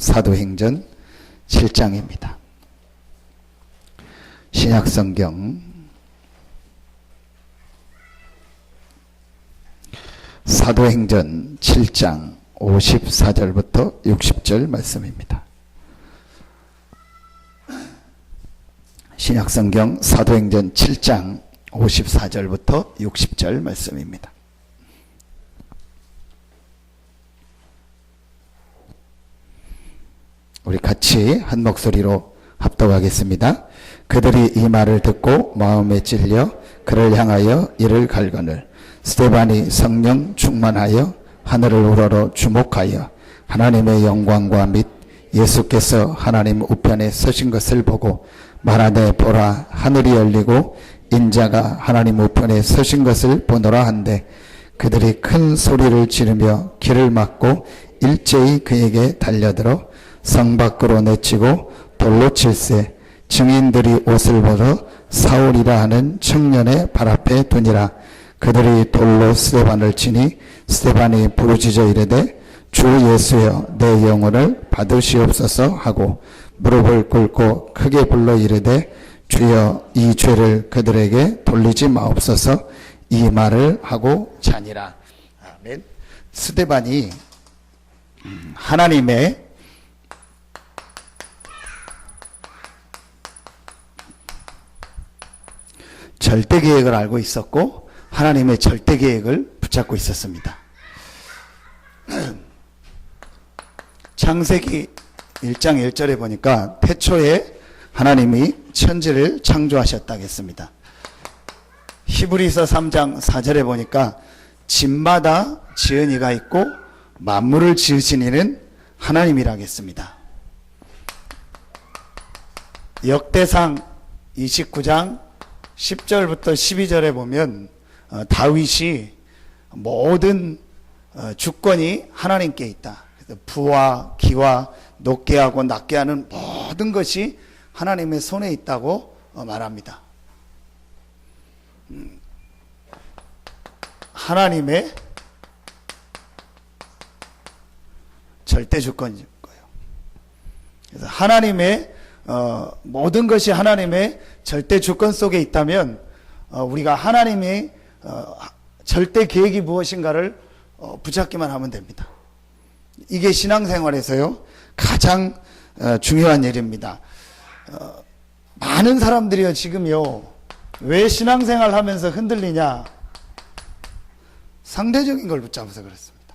사도행전 7장입니다. 신약성경 사도행전 7장 54절부터 60절 말씀입니다. 신약성경 사도행전 7장 54절부터 60절 말씀입니다. 우리 같이 한 목소리로 합독하겠습니다. 그들이 이 말을 듣고 마음에 찔려 그를 향하여 이를 갈거늘 스데반이 성령 충만하여 하늘을 우러러 주목하여 하나님의 영광과 및 예수께서 하나님 우편에 서신 것을 보고 말하되 보라 하늘이 열리고 인자가 하나님 우편에 서신 것을 보노라 한데 그들이 큰 소리를 지르며 길을 막고 일제히 그에게 달려들어 성 밖으로 내치고 돌로 칠세 증인들이 옷을 벗어 사울이라 하는 청년의 발 앞에 두니라. 그들이 돌로 스데반을 치니 스데반이 부르짖어 이르되 주 예수여 내 영혼을 받으시옵소서 하고 무릎을 꿇고 크게 불러 이르되 주여 이 죄를 그들에게 돌리지 마옵소서 이 말을 하고 자니라. 아멘. 스데반이 하나님의 절대 계획을 알고 있었고 하나님의 절대 계획을 붙잡고 있었습니다. 창세기 1장 1절에 보니까 태초에 하나님이 천지를 창조하셨다고 했습니다. 히브리서 3장 4절에 보니까 집마다 지은 이가 있고 만물을 지으신 이는 하나님이라고 했습니다. 역대상 29장 10절부터 12절에 보면 다윗이 모든 주권이 하나님께 있다. 그래서 부와 기와 높게 하고 낮게 하는 모든 것이 하나님의 손에 있다고 말합니다. 하나님의 절대 주권인 거예요. 그래서 하나님의 모든 것이 하나님의 절대 주권 속에 있다면 우리가 하나님의 절대 계획이 무엇인가를 붙잡기만 하면 됩니다. 이게 신앙생활에서요 가장 중요한 일입니다. 많은 사람들이요 지금요 왜 신앙생활 하면서 흔들리냐, 상대적인 걸 붙잡아서 그렇습니다.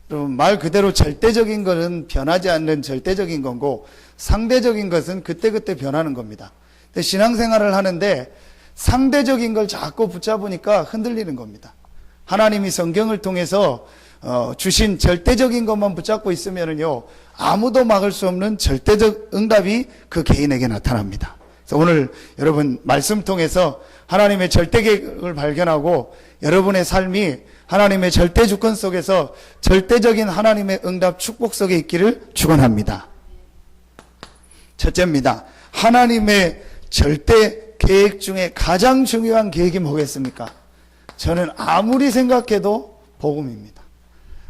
여러분 말 그대로 절대적인 것은 변하지 않는 절대적인 거고 상대적인 것은 그때그때 변하는 겁니다. 근데 신앙생활을 하는데 상대적인 걸 자꾸 붙잡으니까 흔들리는 겁니다. 하나님이 성경을 통해서 주신 절대적인 것만 붙잡고 있으면요 아무도 막을 수 없는 절대적 응답이 그 개인에게 나타납니다. 그래서 오늘 여러분 말씀 통해서 하나님의 절대 계획을 발견하고 여러분의 삶이 하나님의 절대 주권 속에서 절대적인 하나님의 응답 축복 속에 있기를 축원합니다. 첫째입니다. 하나님의 절대 계획 중에 가장 중요한 계획이 뭐겠습니까? 저는 아무리 생각해도 복음입니다.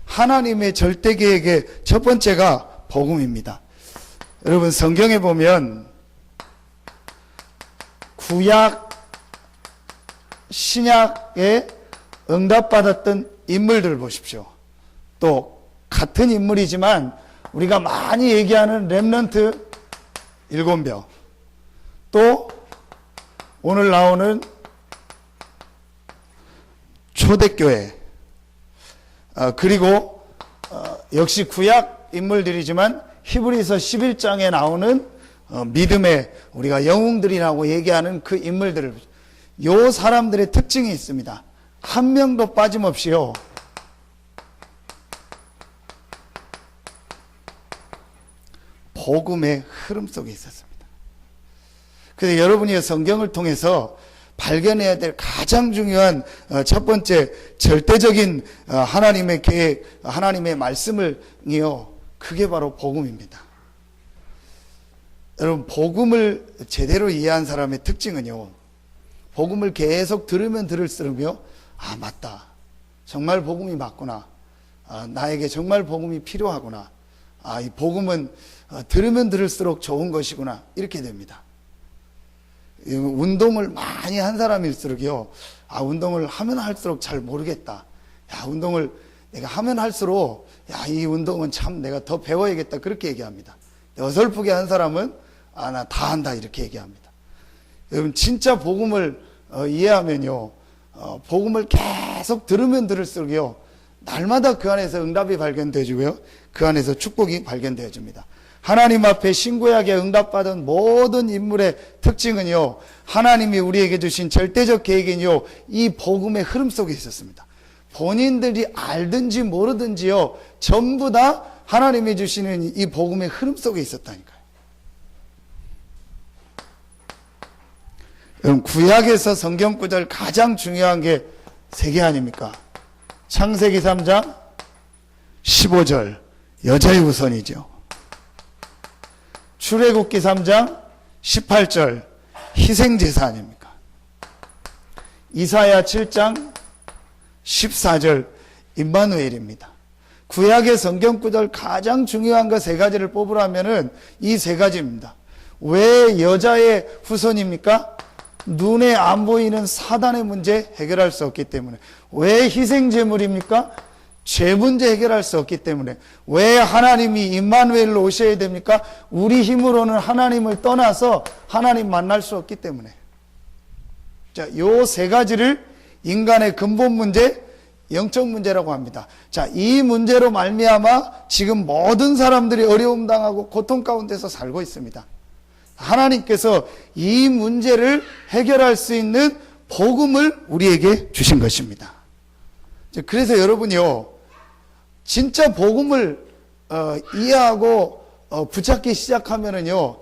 하나님의 절대 계획의 첫 번째가 복음입니다. 여러분 성경에 보면 구약 신약에 응답받았던 인물들을 보십시오. 또 같은 인물이지만 우리가 많이 얘기하는 렘넌트 7명, 또 오늘 나오는 초대교회, 그리고 역시 구약 인물들이지만 히브리서 11장에 나오는 믿음의 우리가 영웅들이라고 얘기하는 그 인물들을, 요 사람들의 특징이 있습니다. 한 명도 빠짐없이요 복음의 흐름 속에 있었습니다. 그래서 여러분이 성경을 통해서 발견해야 될 가장 중요한 첫 번째 절대적인 하나님의 계획, 하나님의 말씀을요 그게 바로 복음입니다. 여러분 복음을 제대로 이해한 사람의 특징은요 복음을 계속 들으면 들을수록요 아 맞다 정말 복음이 맞구나, 나에게 정말 복음이 필요하구나, 이 복음은 들으면 들을수록 좋은 것이구나, 이렇게 됩니다. 운동을 많이 한 사람일수록요, 운동을 하면 할수록 잘 모르겠다. 운동을 내가 하면 할수록, 이 운동은 참 내가 더 배워야겠다, 그렇게 얘기합니다. 어설프게 한 사람은, 나 다 한다, 이렇게 얘기합니다. 여러분, 진짜 복음을 이해하면요, 복음을 계속 들으면 들을수록요, 날마다 그 안에서 응답이 발견되어지고요, 그 안에서 축복이 발견되어집니다. 하나님 앞에 신구약에 응답받은 모든 인물의 특징은요, 하나님이 우리에게 주신 절대적 계획은요, 이 복음의 흐름 속에 있었습니다. 본인들이 알든지 모르든지요, 전부 다 하나님이 주시는 이 복음의 흐름 속에 있었다니까요. 여러분, 구약에서 성경 구절 가장 중요한 게 세 개 아닙니까? 창세기 3장 15절, 여자의 후손이죠. 출애굽기 3장 18절, 희생제사 아닙니까? 이사야 7장 14절, 임마누엘입니다. 구약의 성경 구절 가장 중요한 거 세 가지를 뽑으라면은 이 세 가지입니다. 왜 여자의 후손입니까? 눈에 안 보이는 사단의 문제 해결할 수 없기 때문에. 왜 희생제물입니까? 죄 문제 해결할 수 없기 때문에. 왜 하나님이 임마누엘로 오셔야 됩니까? 우리 힘으로는 하나님을 떠나서 하나님 만날 수 없기 때문에. 자, 요 세 가지를 인간의 근본 문제, 영적 문제라고 합니다. 자, 이 문제로 말미암아 지금 모든 사람들이 어려움 당하고 고통 가운데서 살고 있습니다. 하나님께서 이 문제를 해결할 수 있는 복음을 우리에게 주신 것입니다. 그래서 여러분이요, 진짜 복음을 이해하고 붙잡기 시작하면은요,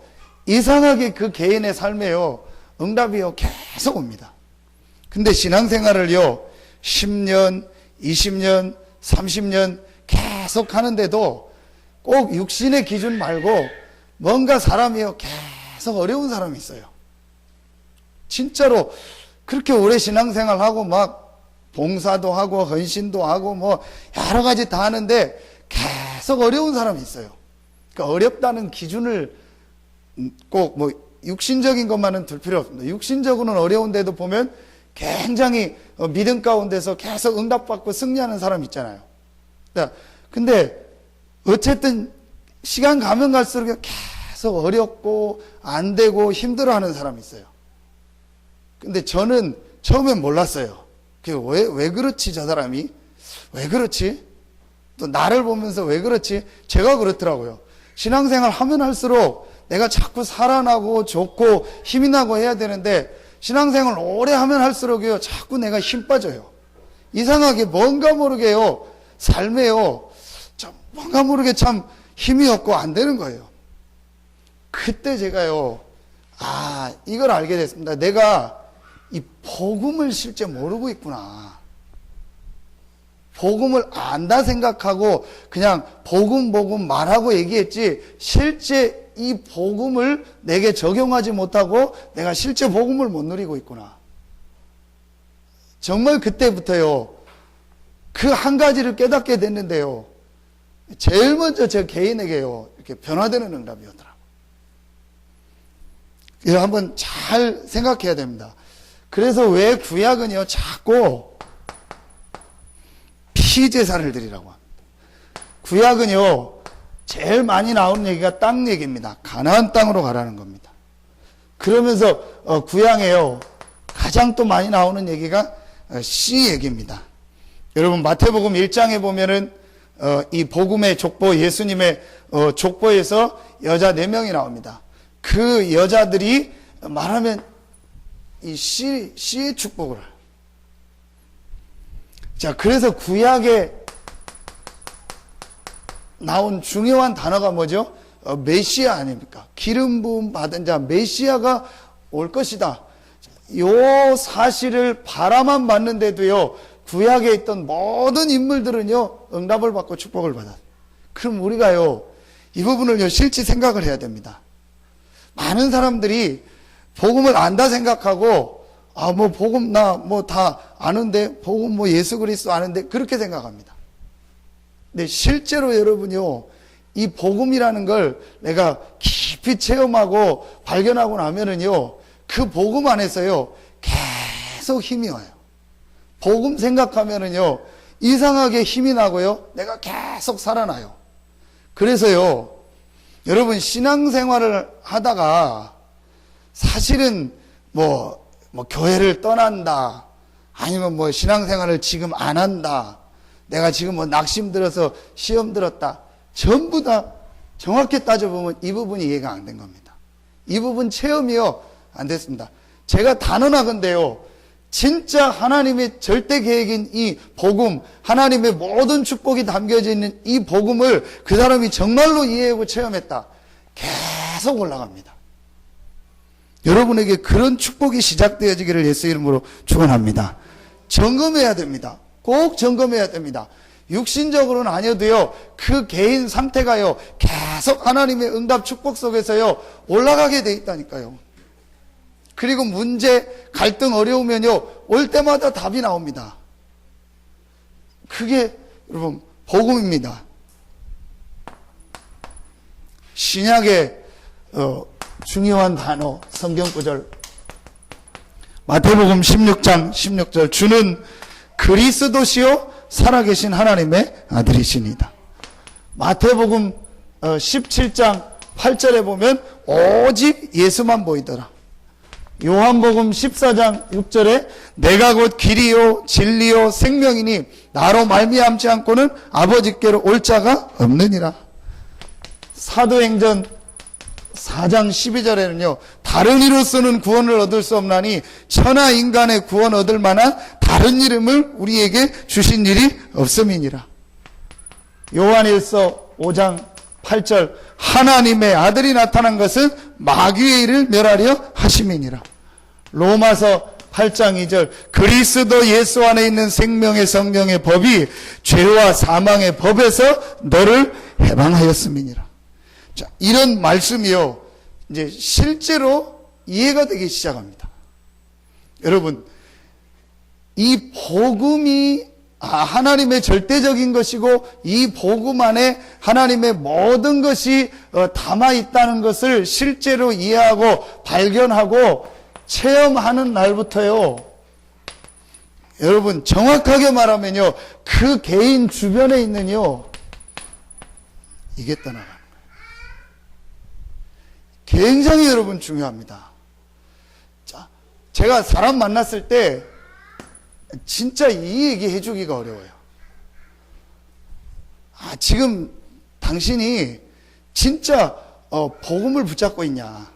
이상하게 그 개인의 삶에요, 응답이요 계속 옵니다. 근데 신앙생활을요 10년, 20년, 30년 계속 하는데도 꼭 육신의 기준 말고 뭔가 사람이요 계속 어려운 사람이 있어요. 진짜로 그렇게 오래 신앙생활하고 막 봉사도 하고 헌신도 하고 뭐 여러 가지 다 하는데 계속 어려운 사람이 있어요. 그러니까 어렵다는 기준을 꼭 뭐 육신적인 것만은 둘 필요 없습니다. 육신적으로는 어려운데도 보면 굉장히 믿음 가운데서 계속 응답받고 승리하는 사람 있잖아요. 근데 어쨌든 시간 가면 갈수록 계속 어렵고 안 되고 힘들어하는 사람이 있어요. 근데 저는 처음엔 몰랐어요. 왜 그렇지, 저 사람이? 왜 그렇지? 또 나를 보면서 왜 그렇지? 제가 그렇더라고요. 신앙생활 하면 할수록 내가 자꾸 살아나고 좋고 힘이 나고 해야 되는데 신앙생활 오래 하면 할수록요 자꾸 내가 힘 빠져요. 이상하게 뭔가 모르게요 삶에요 뭔가 모르게 참 힘이 없고 안 되는 거예요. 그때 제가요 이걸 알게 됐습니다. 내가 이 복음을 실제 모르고 있구나. 복음을 안다 생각하고 그냥 복음 말하고 얘기했지 실제 이 복음을 내게 적용하지 못하고 내가 실제 복음을 못 누리고 있구나. 정말 그때부터요 그 한 가지를 깨닫게 됐는데요 제일 먼저 제 개인에게요 이렇게 변화되는 응답이었더라고요. 이거 한번 잘 생각해야 됩니다. 그래서 왜 구약은요 자꾸 피제사를 드리라고 합니다. 구약은요 제일 많이 나오는 얘기가 땅 얘기입니다. 가나안 땅으로 가라는 겁니다. 그러면서 구약에요 가장 또 많이 나오는 얘기가 씨 얘기입니다. 여러분 마태복음 1장에 보면은 이 복음의 족보, 예수님의 족보에서 여자 4명이 나옵니다. 그 여자들이 말하면 이 씨의 축복을 해요. 자, 그래서 구약에 나온 중요한 단어가 뭐죠? 메시아 아닙니까? 기름 부음 받은 자 메시아가 올 것이다. 요 사실을 바라만 봤는데도요 구약에 있던 모든 인물들은요 응답을 받고 축복을 받았어요. 그럼 우리가요 이 부분을요 실제 생각을 해야 됩니다. 많은 사람들이 복음을 안다 생각하고 뭐 복음 나 뭐 다 아는데 복음 뭐 예수 그리스도 아는데 그렇게 생각합니다. 근데 실제로 여러분요 이 복음이라는 걸 내가 깊이 체험하고 발견하고 나면은요, 그 복음 안에서요, 계속 힘이 와요. 복음 생각하면은요, 이상하게 힘이 나고요, 내가 계속 살아나요. 그래서요, 여러분, 신앙생활을 하다가 사실은 교회를 떠난다, 아니면 신앙생활을 지금 안 한다, 내가 지금 낙심 들어서 시험 들었다, 전부 다 정확히 따져보면 이 부분이 이해가 안 된 겁니다. 이 부분 체험이요, 안 됐습니다. 제가 단언하건대요, 진짜 하나님의 절대 계획인 이 복음, 하나님의 모든 축복이 담겨져 있는 이 복음을 그 사람이 정말로 이해하고 체험했다, 계속 올라갑니다. 여러분에게 그런 축복이 시작되어지기를 예수 이름으로 축원합니다. 점검해야 됩니다. 꼭 점검해야 됩니다. 육신적으로는 아니어도요, 그 개인 상태가요, 계속 하나님의 응답 축복 속에서요, 올라가게 돼 있다니까요. 그리고 문제, 갈등, 어려우면요, 올 때마다 답이 나옵니다. 그게 여러분 복음입니다. 신약의 중요한 단어, 성경 구절, 마태복음 16장 16절, 주는 그리스도시요 살아계신 하나님의 아들이시니다. 마태복음 17장 8절에 보면 오직 예수만 보이더라. 요한복음 14장 6절에 내가 곧 길이요 진리요 생명이니 나로 말미암지 않고는 아버지께로 올 자가 없느니라. 사도행전 4장 12절에는요, 다른 이로서는 구원을 얻을 수 없나니 천하 인간의 구원 얻을 만한 다른 이름을 우리에게 주신 일이 없음이니라. 요한일서 5장 8절 하나님의 아들이 나타난 것은 마귀의 일을 멸하려 하심이니라. 로마서 8장 2절 그리스도 예수 안에 있는 생명의 성령의 법이 죄와 사망의 법에서 너를 해방하였음이니라. 자, 이런 말씀이요, 이제 실제로 이해가 되기 시작합니다. 여러분, 이 복음이 하나님의 절대적인 것이고 이 복음 안에 하나님의 모든 것이 담아 있다는 것을 실제로 이해하고 발견하고 체험하는 날부터요, 여러분 정확하게 말하면요, 그 개인 주변에 있는요, 이게 떠나가는 거예요. 굉장히 여러분 중요합니다. 자, 제가 사람 만났을 때 진짜 이 얘기 해주기가 어려워요. 지금 당신이 진짜 복음을 붙잡고 있냐?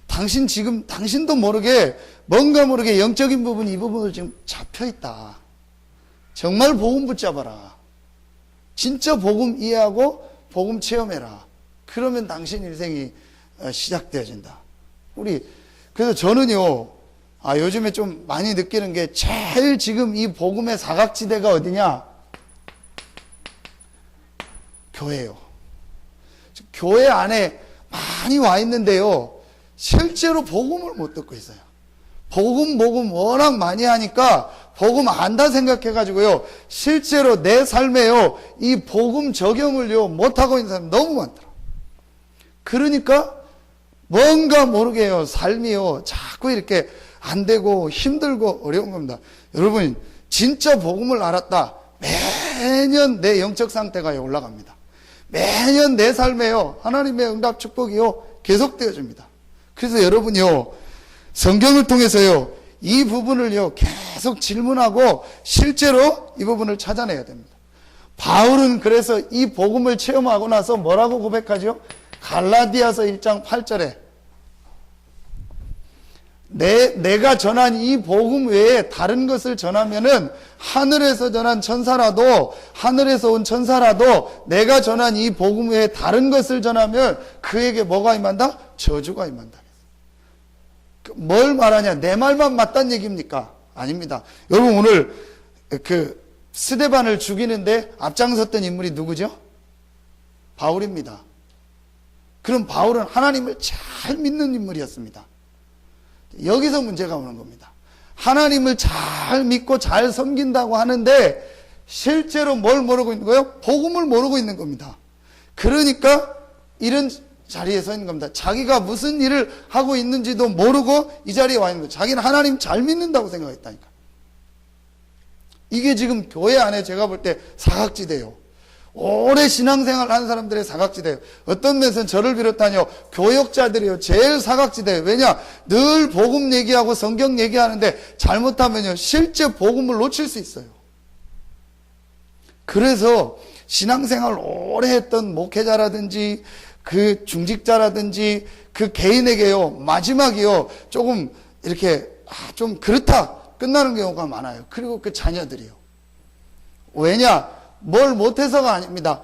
당신 지금 당신도 모르게 뭔가 모르게 영적인 부분, 이 부분을 지금 잡혀 있다. 정말 복음 붙잡아라. 진짜 복음 이해하고 복음 체험해라. 그러면 당신 인생이 시작되어진다. 그래서 저는요, 요즘에 좀 많이 느끼는 게 제일 지금 이 복음의 사각지대가 어디냐? 교회요. 교회 안에 많이 와 있는데요, 실제로 복음을 못 듣고 있어요. 복음 워낙 많이 하니까 복음 안다 생각해가지고요, 실제로 내 삶에요, 이 복음 적용을요, 못하고 있는 사람 너무 많더라. 그러니까 뭔가 모르게요, 삶이요, 자꾸 이렇게 안 되고 힘들고 어려운 겁니다. 여러분, 진짜 복음을 알았다. 매년 내 영적 상태가 올라갑니다. 매년 내 삶에요, 하나님의 응답 축복이요, 계속되어집니다. 그래서 여러분요, 성경을 통해서요, 이 부분을요, 계속 질문하고 실제로 이 부분을 찾아내야 됩니다. 바울은 그래서 이 복음을 체험하고 나서 뭐라고 고백하죠? 갈라디아서 1장 8절에 내가 전한 이 복음 외에 다른 것을 전하면은 하늘에서 전한 천사라도, 하늘에서 온 천사라도 내가 전한 이 복음 외에 다른 것을 전하면 그에게 뭐가 임한다? 저주가 임한다. 뭘 말하냐? 내 말만 맞다는 얘기입니까? 아닙니다. 여러분, 오늘 스데반을 죽이는데 앞장섰던 인물이 누구죠? 바울입니다. 그럼 바울은 하나님을 잘 믿는 인물이었습니다. 여기서 문제가 오는 겁니다. 하나님을 잘 믿고 잘 섬긴다고 하는데 실제로 뭘 모르고 있는 거예요? 복음을 모르고 있는 겁니다. 그러니까 이런 자리에 서 있는 겁니다. 자기가 무슨 일을 하고 있는지도 모르고 이 자리에 와 있는 거예요. 자기는 하나님 잘 믿는다고 생각했다니까. 이게 지금 교회 안에 제가 볼 때 사각지대예요. 오래 신앙생활 하는 사람들의 사각지대예요. 어떤 면에서는 저를 비롯하여 교역자들이요 제일 사각지대예요. 왜냐? 늘 복음 얘기하고 성경 얘기하는데 잘못하면요 실제 복음을 놓칠 수 있어요. 그래서 신앙생활 오래 했던 목회자라든지 그 중직자라든지 그 개인에게요 마지막이요 조금 이렇게 좀 그렇다 끝나는 경우가 많아요. 그리고 그 자녀들이요. 왜냐? 뭘 못해서가 아닙니다.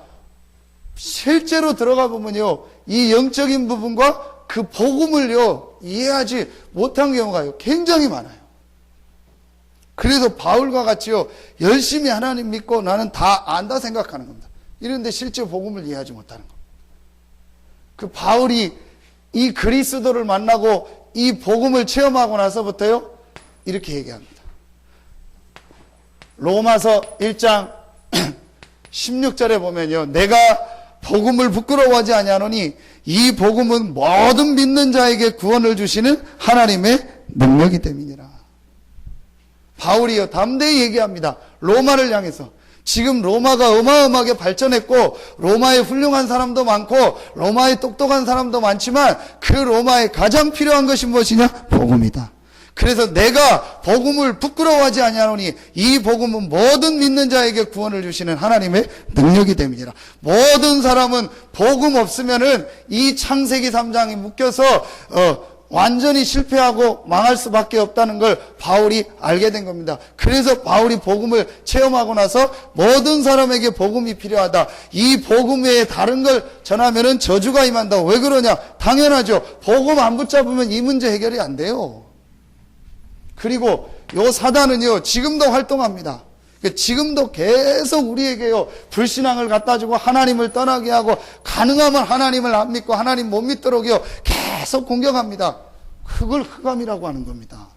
실제로 들어가 보면요 이 영적인 부분과 그 복음을요 이해하지 못한 경우가 굉장히 많아요. 그래서 바울과 같이요 열심히 하나님 믿고 나는 다 안다 생각하는 겁니다. 이런데 실제 복음을 이해하지 못하는 겁니다. 그 바울이 이 그리스도를 만나고 이 복음을 체험하고 나서부터요 이렇게 얘기합니다. 로마서 1장 16절에 보면요 내가 복음을 부끄러워하지 아니하노니 이 복음은 모든 믿는 자에게 구원을 주시는 하나님의 능력이 됨이니라. 바울이요 담대히 얘기합니다. 로마를 향해서. 지금 로마가 어마어마하게 발전했고 로마에 훌륭한 사람도 많고 로마에 똑똑한 사람도 많지만 그 로마에 가장 필요한 것이 무엇이냐? 복음이다. 그래서 내가 복음을 부끄러워하지 아니하노니 이 복음은 모든 믿는 자에게 구원을 주시는 하나님의 능력이 됨이니라. 모든 사람은 복음 없으면은 이 창세기 3장이 묶여서 완전히 실패하고 망할 수밖에 없다는 걸 바울이 알게 된 겁니다. 그래서 바울이 복음을 체험하고 나서 모든 사람에게 복음이 필요하다. 이 복음 외에 다른 걸 전하면은 저주가 임한다. 왜 그러냐? 당연하죠. 복음 안 붙잡으면 이 문제 해결이 안 돼요. 그리고 요 사단은요 지금도 활동합니다. 지금도 계속 우리에게요 불신앙을 갖다주고 하나님을 떠나게 하고 가능하면 하나님을 안 믿고 하나님 못 믿도록요 계속 공격합니다. 그걸 흑암이라고 하는 겁니다.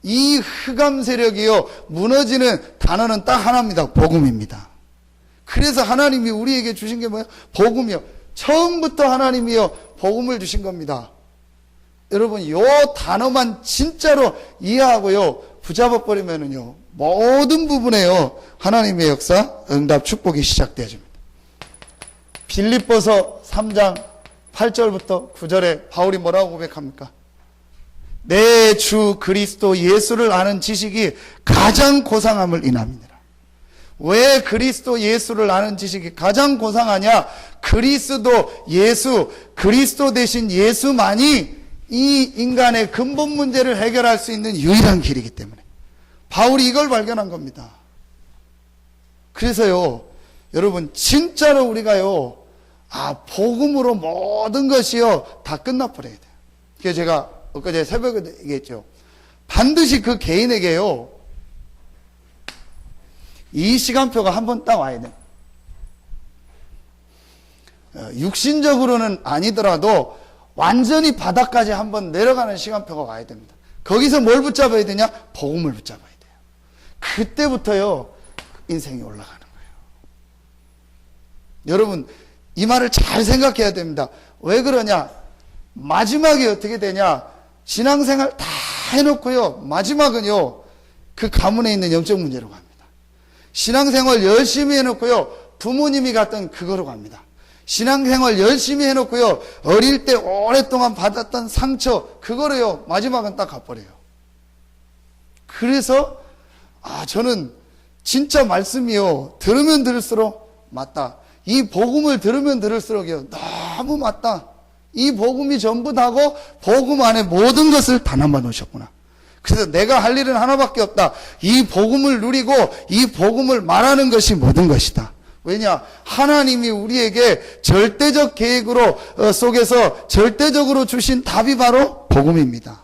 이 흑암 세력이요 무너지는 단어는 딱 하나입니다. 복음입니다. 그래서 하나님이 우리에게 주신 게 뭐예요? 복음이요. 처음부터 하나님이요 복음을 주신 겁니다. 여러분 요 단어만 진짜로 이해하고요 붙잡아 버리면은요 모든 부분에요 하나님의 역사, 응답, 축복이 시작되어집니다. 빌립보서 3장 8절부터 9절에 바울이 뭐라고 고백합니까? 내 주 그리스도 예수를 아는 지식이 가장 고상함을 인함이니라. 왜 그리스도 예수를 아는 지식이 가장 고상하냐? 그리스도 예수, 그리스도 대신 예수만이 이 인간의 근본 문제를 해결할 수 있는 유일한 길이기 때문에 바울이 이걸 발견한 겁니다. 그래서요 여러분 진짜로 우리가요 복음으로 모든 것이요 다 끝나버려야 돼요. 그래서 제가 엊그제 새벽에 얘기했죠. 반드시 그 개인에게요 이 시간표가 한번 딱 와야 돼요. 육신적으로는 아니더라도 완전히 바닥까지 한번 내려가는 시간표가 와야 됩니다. 거기서 뭘 붙잡아야 되냐? 복음을 붙잡아야 돼요. 그때부터요 인생이 올라가는 거예요. 여러분 이 말을 잘 생각해야 됩니다. 왜 그러냐? 마지막에 어떻게 되냐? 신앙생활 다 해놓고요 마지막은요 그 가문에 있는 영적 문제로 갑니다. 신앙생활 열심히 해놓고요 부모님이 갔던 그거로 갑니다. 신앙생활 열심히 해놓고요 어릴 때 오랫동안 받았던 상처 그거를요 마지막은 딱 갚아버려요. 그래서 저는 진짜 말씀이요 들으면 들을수록 맞다. 이 복음을 들으면 들을수록요 너무 맞다. 이 복음이 전부 다고 복음 안에 모든 것을 다 담아 놓으셨구나. 그래서 내가 할 일은 하나밖에 없다. 이 복음을 누리고 이 복음을 말하는 것이 모든 것이다. 왜냐? 하나님이 우리에게 절대적 계획으로 속에서 절대적으로 주신 답이 바로 복음입니다.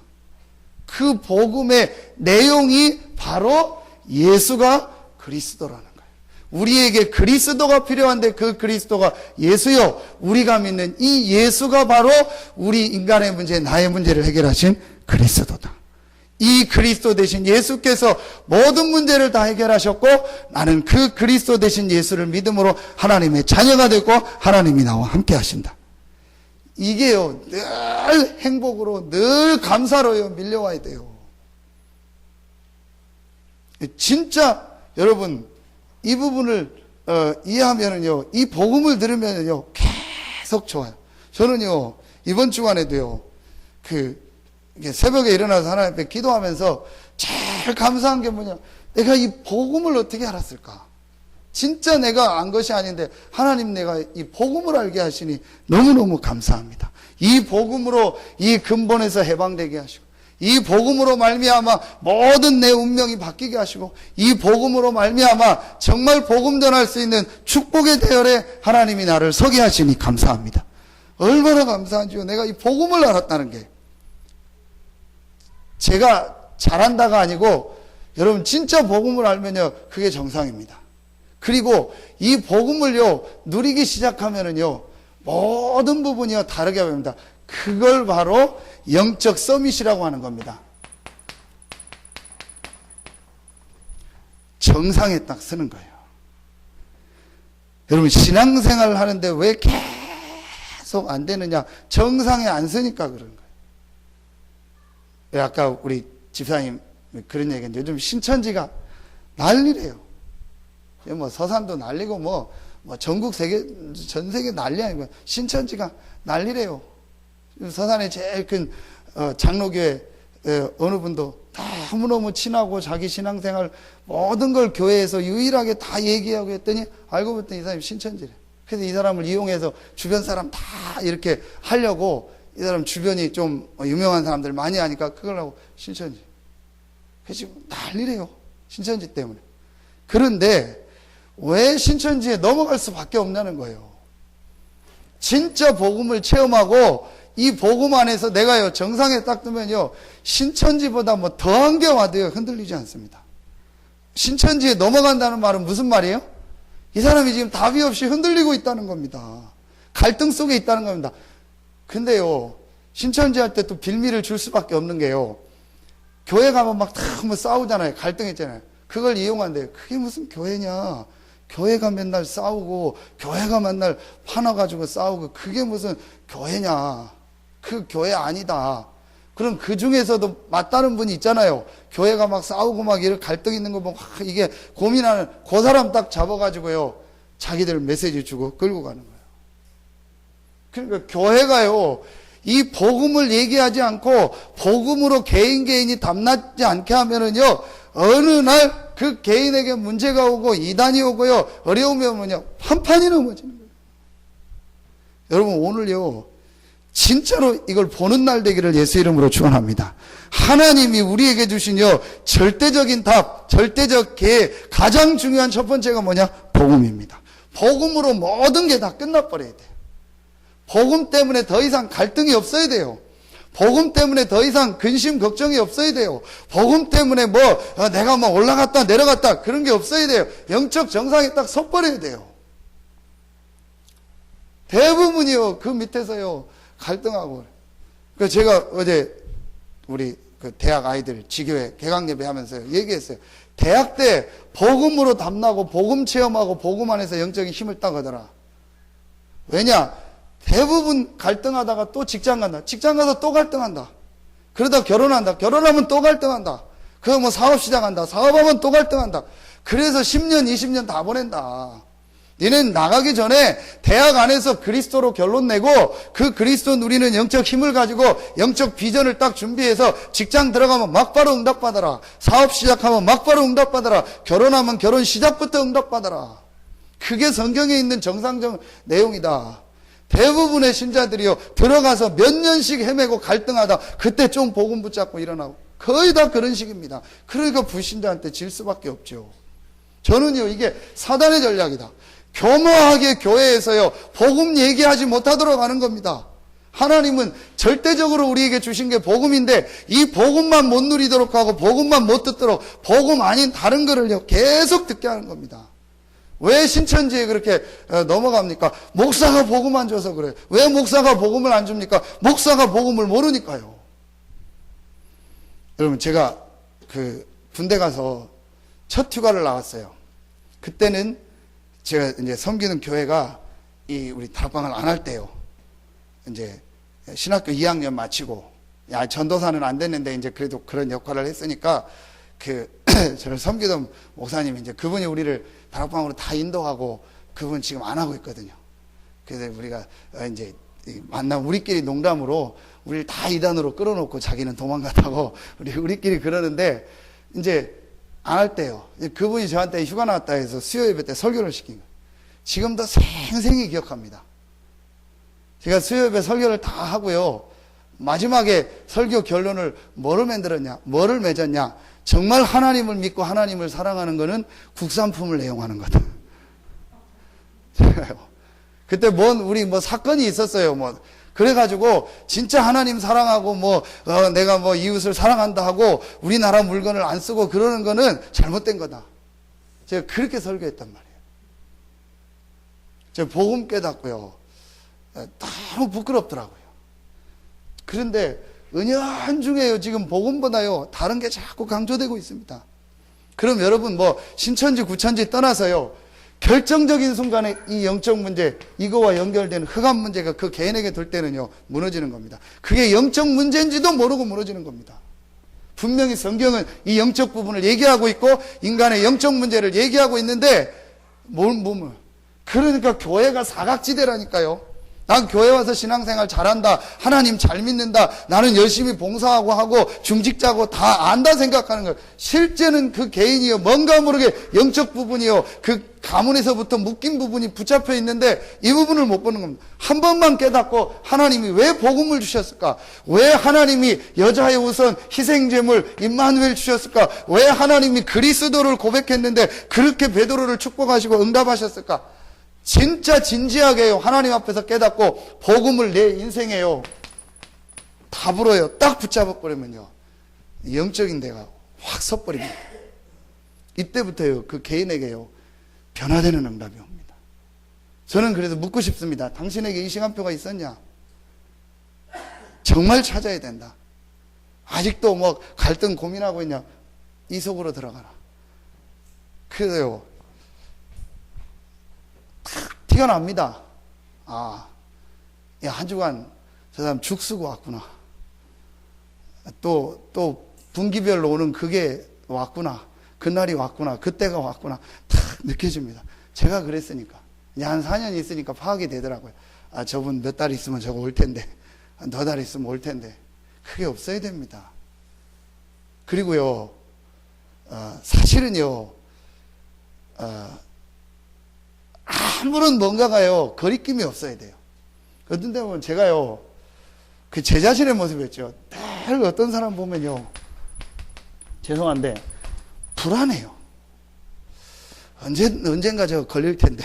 그 복음의 내용이 바로 예수가 그리스도라는 거예요. 우리에게 그리스도가 필요한데 그 그리스도가 예수요. 우리가 믿는 이 예수가 바로 우리 인간의 문제, 나의 문제를 해결하신 그리스도다. 이 그리스도 대신 예수께서 모든 문제를 다 해결하셨고 나는 그 그리스도 대신 예수를 믿음으로 하나님의 자녀가 되고 하나님이 나와 함께 하신다. 이게요, 늘 행복으로 늘 감사로요 밀려와야 돼요. 진짜 여러분 이 부분을 이해하면은요, 이 복음을 들으면은요 계속 좋아요. 저는요 이번 주간에도요 새벽에 일어나서 하나님 앞에 기도하면서 제일 감사한 게 뭐냐, 내가 이 복음을 어떻게 알았을까? 진짜 내가 안 것이 아닌데 하나님 내가 이 복음을 알게 하시니 너무너무 감사합니다. 이 복음으로 이 근본에서 해방되게 하시고, 이 복음으로 말미암아 모든 내 운명이 바뀌게 하시고, 이 복음으로 말미암아 정말 복음 전할 수 있는 축복의 대열에 하나님이 나를 서게 하시니 감사합니다. 얼마나 감사한지요. 내가 이 복음을 알았다는 게 제가 잘한다가 아니고 여러분 진짜 복음을 알면요 그게 정상입니다. 그리고 이 복음을요 누리기 시작하면은요 모든 부분이요 다르게 됩니다. 그걸 바로 영적 서밋이라고 하는 겁니다. 정상에 딱 서는 거예요. 여러분 신앙생활을 하는데 왜 계속 안 되느냐? 정상에 안 서니까 그런 거예요. 아까 우리 집사님 그런 얘기했는데 요즘 신천지가 난리래요. 뭐 서산도 난리고 뭐 전국 세계 전 세계 난리 아니고 신천지가 난리래요. 서산에 제일 큰 장로교회 어느 분도 너무너무 친하고 자기 신앙생활 모든 걸 교회에서 유일하게 다 얘기하고 했더니 알고 봤더니 이 사람이 신천지래. 그래서 이 사람을 이용해서 주변 사람 다 이렇게 하려고, 이 사람 주변이 좀 유명한 사람들 많이 하니까 그걸 하고 신천지. 그래서 지금 난리래요. 신천지 때문에. 그런데 왜 신천지에 넘어갈 수밖에 없냐는 거예요. 진짜 복음을 체험하고 이 복음 안에서 내가요 정상에 딱 뜨면요 신천지보다 뭐 더한 게 와도요 흔들리지 않습니다. 신천지에 넘어간다는 말은 무슨 말이에요? 이 사람이 지금 답이 없이 흔들리고 있다는 겁니다. 갈등 속에 있다는 겁니다. 근데요 신천지 할 때 또 빌미를 줄 수밖에 없는 게요, 교회 가면 막 다 뭐 싸우잖아요. 갈등했잖아요. 그걸 이용한대요. 그게 무슨 교회냐? 교회가 맨날 싸우고 교회가 맨날 화나가지고 싸우고 그게 무슨 교회냐? 그 교회 아니다. 그럼 그 중에서도 맞다는 분이 있잖아요. 교회가 막 싸우고 막 이렇게 갈등 있는 거 보고 이게 고민하는 그 사람 딱 잡아가지고요 자기들 메시지 주고 끌고 가는 거예요. 그러니까 교회가요 이 복음을 얘기하지 않고 복음으로 개인이 담나지 않게 하면은요 어느 날 그 개인에게 문제가 오고 이단이 오고요 어려움이 오면요 판판이 넘어지는 거예요. 여러분 오늘요 진짜로 이걸 보는 날 되기를 예수 이름으로 축원합니다. 하나님이 우리에게 주신요 절대적인 답, 절대적 계획, 가장 중요한 첫 번째가 뭐냐? 복음입니다. 복음으로 모든 게 다 끝나버려야 돼요. 복음 때문에 더 이상 갈등이 없어야 돼요. 복음 때문에 더 이상 근심 걱정이 없어야 돼요. 복음 때문에 내가 뭐 올라갔다 내려갔다 그런 게 없어야 돼요. 영적 정상에 딱 섰버려야 돼요. 대부분이요 그 밑에서요 갈등하고. 그 제가 어제 우리 그 대학 아이들 지교회 개강 예배 하면서 얘기했어요. 대학 때 복음으로 담나고 복음 체험하고 복음 안에서 영적인 힘을 따거더라. 왜냐? 대부분 갈등하다가 또 직장 간다. 직장 가서 또 갈등한다. 그러다 결혼한다. 결혼하면 또 갈등한다. 그거 뭐 사업 시작한다. 사업하면 또 갈등한다. 그래서 10년, 20년 다 보낸다. 니는 나가기 전에 대학 안에서 그리스도로 결론 내고 그 그리스도 누리는 영적 힘을 가지고 영적 비전을 딱 준비해서 직장 들어가면 막바로 응답받아라. 사업 시작하면 막바로 응답받아라. 결혼하면 결혼 시작부터 응답받아라. 그게 성경에 있는 정상적 내용이다. 대부분의 신자들이요 들어가서 몇 년씩 헤매고 갈등하다 그때 좀 복음 붙잡고 일어나고 거의 다 그런 식입니다. 그러니까 불신자한테 질 수밖에 없죠. 저는요 이게 사단의 전략이다. 교묘하게 교회에서요 복음 얘기하지 못하도록 하는 겁니다. 하나님은 절대적으로 우리에게 주신 게 복음인데 이 복음만 못 누리도록 하고 복음만 못 듣도록 복음 아닌 다른 거를요 계속 듣게 하는 겁니다. 왜 신천지에 그렇게 넘어갑니까? 목사가 복음 안 줘서 그래요. 왜 목사가 복음을 안 줍니까? 목사가 복음을 모르니까요. 여러분, 제가 그 군대 가서 첫 휴가를 나왔어요. 그때는 제가 이제 섬기는 교회가 이 우리 다락방을 안 할 때요. 이제 신학교 2학년 마치고, 야, 전도사는 안 됐는데 이제 그래도 그런 역할을 했으니까 저를 섬기던 목사님이 이제 그분이 우리를 다락방으로 다 인도하고 그분 지금 안 하고 있거든요. 그래서 우리가 이제 만나면 우리끼리 농담으로 우리를 다 이단으로 끌어놓고 자기는 도망갔다고 우리끼리 그러는데 이제 안 할 때요. 그분이 저한테 휴가 나왔다 해서 수요 예배 때 설교를 시킨 거예요. 지금도 생생히 기억합니다. 제가 수요 예배 설교를 다 하고요. 마지막에 설교 결론을 뭐를 만들었냐? 뭐를 맺었냐? 정말 하나님을 믿고 하나님을 사랑하는 것은 국산품을 애용하는 거다. 그때 우리 사건이 있었어요. 그래가지고 진짜 하나님 사랑하고 내가 이웃을 사랑한다 하고 우리나라 물건을 안 쓰고 그러는 거는 잘못된 거다. 제가 그렇게 설교했단 말이에요. 제가 복음 깨닫고요. 너무 부끄럽더라고요. 그런데 은연중에요. 지금 복음보다요. 다른 게 자꾸 강조되고 있습니다. 그럼 여러분 신천지 구천지 떠나서요. 결정적인 순간에 이 영적 문제, 이거와 연결된 흑암 문제가 그 개인에게 들 때는요, 무너지는 겁니다. 그게 영적 문제인지도 모르고 무너지는 겁니다. 분명히 성경은 이 영적 부분을 얘기하고 있고, 인간의 영적 문제를 얘기하고 있는데, 그러니까 교회가 사각지대라니까요. 난 교회 와서 신앙생활 잘한다, 하나님 잘 믿는다, 나는 열심히 봉사하고 하고 중직자고 다 안다 생각하는 거예요. 실제는 그 개인이요, 뭔가 모르게 영적 부분이요, 그 가문에서부터 묶인 부분이 붙잡혀 있는데 이 부분을 못 보는 겁니다. 한 번만 깨닫고 하나님이 왜 복음을 주셨을까? 왜 하나님이 여자의 우선 희생제물 임마누엘 주셨을까? 왜 하나님이 그리스도를 고백했는데 그렇게 베드로를 축복하시고 응답하셨을까? 진짜 진지하게요, 하나님 앞에서 깨닫고 복음을 내 인생에요 답으로요 딱 붙잡아버리면요, 영적인 데가 확 섰버립니다. 이때부터요, 그 개인에게요 변화되는 응답이 옵니다. 저는 그래서 묻고 싶습니다. 당신에게 이 시간표가 있었냐? 정말 찾아야 된다. 아직도 갈등 고민하고 있냐? 이 속으로 들어가라. 그래서요, 티가 납니다. 한 주간 저 사람 죽 쓰고 왔구나. 또 분기별로 오는 그게 왔구나. 그날이 왔구나. 그때가 왔구나. 탁 느껴집니다. 제가 그랬으니까. 이제 한 4년 있으니까 파악이 되더라고요. 저분 몇 달 있으면 저거 올 텐데. 너 달 있으면 올 텐데. 그게 없어야 됩니다. 그리고요, 사실은요, 아무런 뭔가가요, 거리낌이 없어야 돼요. 어떤 데 보면 제가요, 제 자신의 모습이었죠. 늘 어떤 사람 보면요, 죄송한데, 불안해요. 언젠가 저거 걸릴 텐데,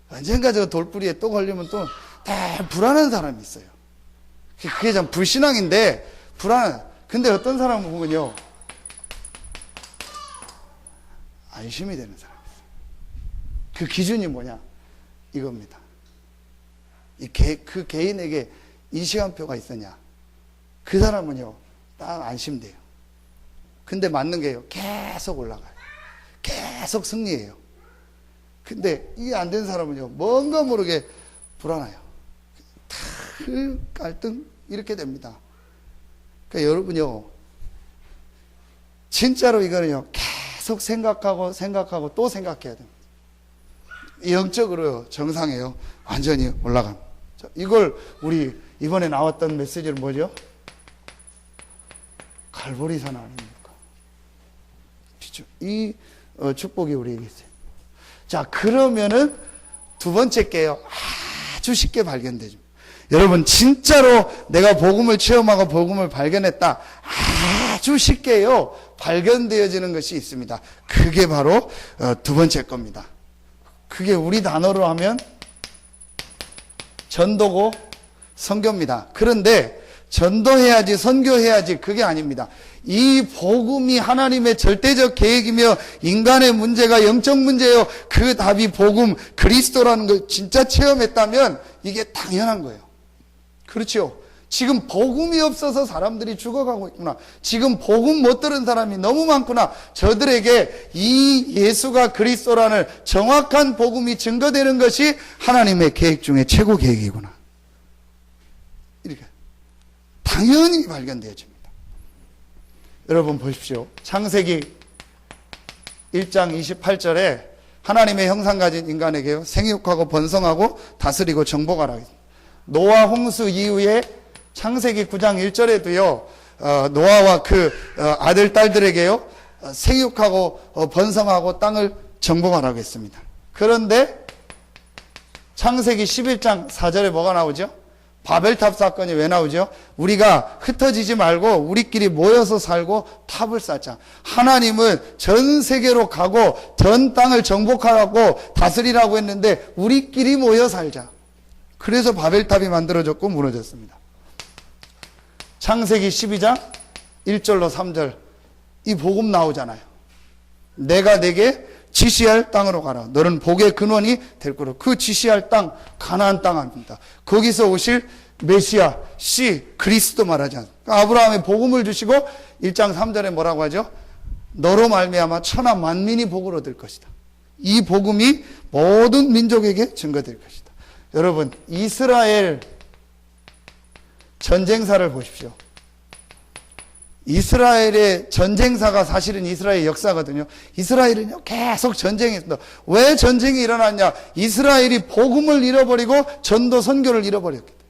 언젠가 저 돌뿌리에 또 걸리면 또, 다 불안한 사람이 있어요. 그게 참 불신앙인데, 근데 어떤 사람을 보면요, 안심이 되는 사람. 그 기준이 뭐냐? 이겁니다. 그 개인에게 이 시간표가 있었냐? 그 사람은요, 딱 안심돼요. 근데 맞는 게요, 계속 올라가요. 계속 승리해요. 근데 이게 안 된 사람은요, 뭔가 모르게 불안해요. 그 갈등, 이렇게 됩니다. 그러니까 여러분요, 진짜로 이거는요, 계속 생각하고 또 생각해야 됩니다. 영적으로요, 정상에요, 완전히 올라갑니다. 이걸 우리 이번에 나왔던 메시지는 뭐죠? 갈보리산 아닙니까? 이 축복이 우리에게 있어요. 자, 그러면은 두 번째 게요, 아주 쉽게 발견되죠. 여러분, 진짜로 내가 복음을 체험하고 복음을 발견했다, 아주 쉽게요 발견되어지는 것이 있습니다. 그게 바로 두 번째 겁니다. 그게 우리 단어로 하면 전도고 선교입니다. 그런데 전도해야지 선교해야지 그게 아닙니다. 이 복음이 하나님의 절대적 계획이며 인간의 문제가 영적 문제예요. 그 답이 복음 그리스도라는 걸 진짜 체험했다면 이게 당연한 거예요. 그렇죠? 지금 복음이 없어서 사람들이 죽어가고 있구나. 지금 복음 못 들은 사람이 너무 많구나. 저들에게 이 예수가 그리스도라는 정확한 복음이 증거되는 것이 하나님의 계획 중에 최고 계획이구나. 이렇게 당연히 발견되어집니다. 여러분 보십시오. 창세기 1장 28절에 하나님의 형상 가진 인간에게요, 생육하고 번성하고 다스리고 정복하라. 노아 홍수 이후에 창세기 9장 1절에도요, 노아와 그 아들, 딸들에게요, 생육하고 번성하고 땅을 정복하라고 했습니다. 그런데 창세기 11장 4절에 뭐가 나오죠? 바벨탑 사건이 왜 나오죠? 우리가 흩어지지 말고 우리끼리 모여서 살고 탑을 쌓자. 하나님은 전 세계로 가고 전 땅을 정복하라고 다스리라고 했는데 우리끼리 모여 살자. 그래서 바벨탑이 만들어졌고 무너졌습니다. 창세기 12장 1절로 3절 이 복음 나오잖아요. 내가 내게 지시할 땅으로 가라. 너는 복의 근원이 될 거로. 그 지시할 땅 가나안 땅입니다. 거기서 오실 메시아 씨 그리스도 말하지 않습니까? 아브라함의 복음을 주시고 1장 3절에 뭐라고 하죠? 너로 말미암아 천하 만민이 복을 얻을 것이다. 이 복음이 모든 민족에게 증거될 것이다. 여러분, 이스라엘 전쟁사를 보십시오. 이스라엘의 전쟁사가 사실은 이스라엘 역사거든요. 이스라엘은요, 계속 전쟁이 있습니다. 왜 전쟁이 일어났냐? 이스라엘이 복음을 잃어버리고 전도 선교를 잃어버렸기 때문에.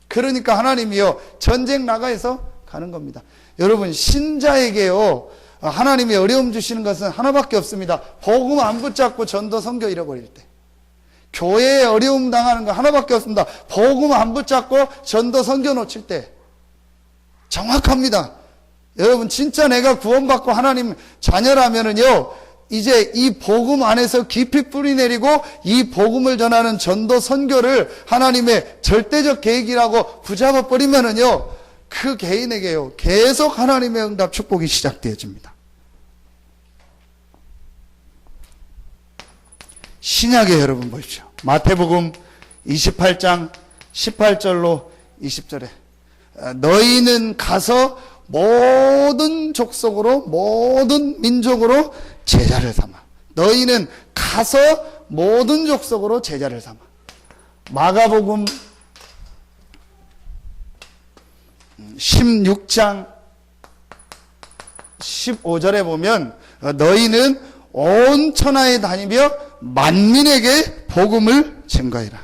그러니까 하나님이요, 전쟁 나가에서 가는 겁니다. 여러분, 신자에게요, 하나님이 어려움 주시는 것은 하나밖에 없습니다. 복음 안 붙잡고 전도 선교 잃어버릴 때. 교회에 어려움 당하는 거 하나밖에 없습니다. 복음 안 붙잡고 전도 선교 놓칠 때. 정확합니다. 여러분, 진짜 내가 구원받고 하나님 자녀라면은요, 이제 이 복음 안에서 깊이 뿌리 내리고 이 복음을 전하는 전도 선교를 하나님의 절대적 계획이라고 붙잡아 버리면은요, 그 개인에게요, 계속 하나님의 응답 축복이 시작되어집니다. 신약에 여러분 보십시오. 마태복음 28장 18절로 20절에 너희는 가서 모든 족속으로 모든 민족으로 제자를 삼아. 너희는 가서 모든 족속으로 제자를 삼아. 마가복음 16장 15절에 보면 너희는 온 천하에 다니며 만민에게 복음을 증거해라.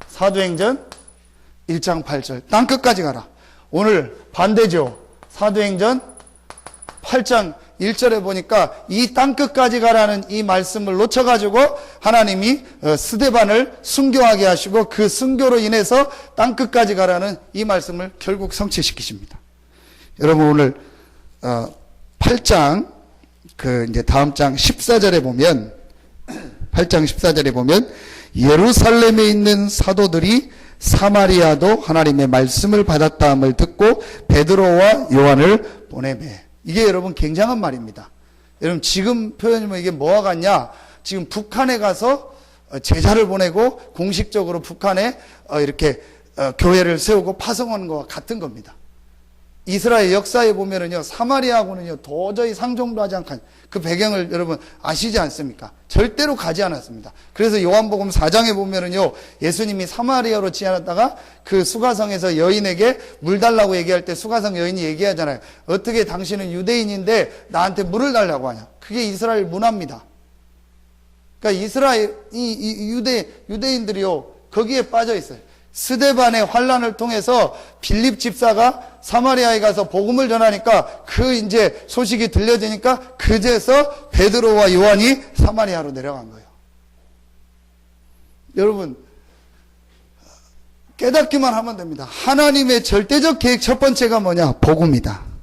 사도행전 1장 8절 땅끝까지 가라. 오늘 반대죠. 사도행전 8장 1절에 보니까 이 땅끝까지 가라는 이 말씀을 놓쳐가지고 하나님이 스데반을 순교하게 하시고 그 순교로 인해서 땅끝까지 가라는 이 말씀을 결국 성취시키십니다. 여러분, 오늘 8장 이제 다음 장 14절에 보면 8장 14절에 보면 예루살렘에 있는 사도들이 사마리아도 하나님의 말씀을 받았다함을 듣고 베드로와 요한을 보내매. 이게 여러분 굉장한 말입니다. 여러분, 지금 표현이면 이게 뭐와 같냐? 지금 북한에 가서 제자를 보내고 공식적으로 북한에 이렇게 교회를 세우고 파송하는 것과 같은 겁니다. 이스라엘 역사에 보면은요, 사마리아하고는요, 도저히 상종도 하지 않고 그 배경을 여러분 아시지 않습니까? 절대로 가지 않았습니다. 그래서 요한복음 4장에 보면은요, 예수님이 사마리아로 지나다가 그 수가성에서 여인에게 물 달라고 얘기할 때 수가성 여인이 얘기하잖아요. 어떻게 당신은 유대인인데 나한테 물을 달라고 하냐? 그게 이스라엘 문화입니다. 그러니까 이스라엘, 유대인들이요, 거기에 빠져 있어요. 스데반의 환란을 통해서 빌립 집사가 사마리아에 가서 복음을 전하니까 그 이제 소식이 들려지니까 그제서 베드로와 요한이 사마리아로 내려간 거예요. 여러분, 깨닫기만 하면 됩니다. 하나님의 절대적 계획 첫 번째가 뭐냐? 복음이다.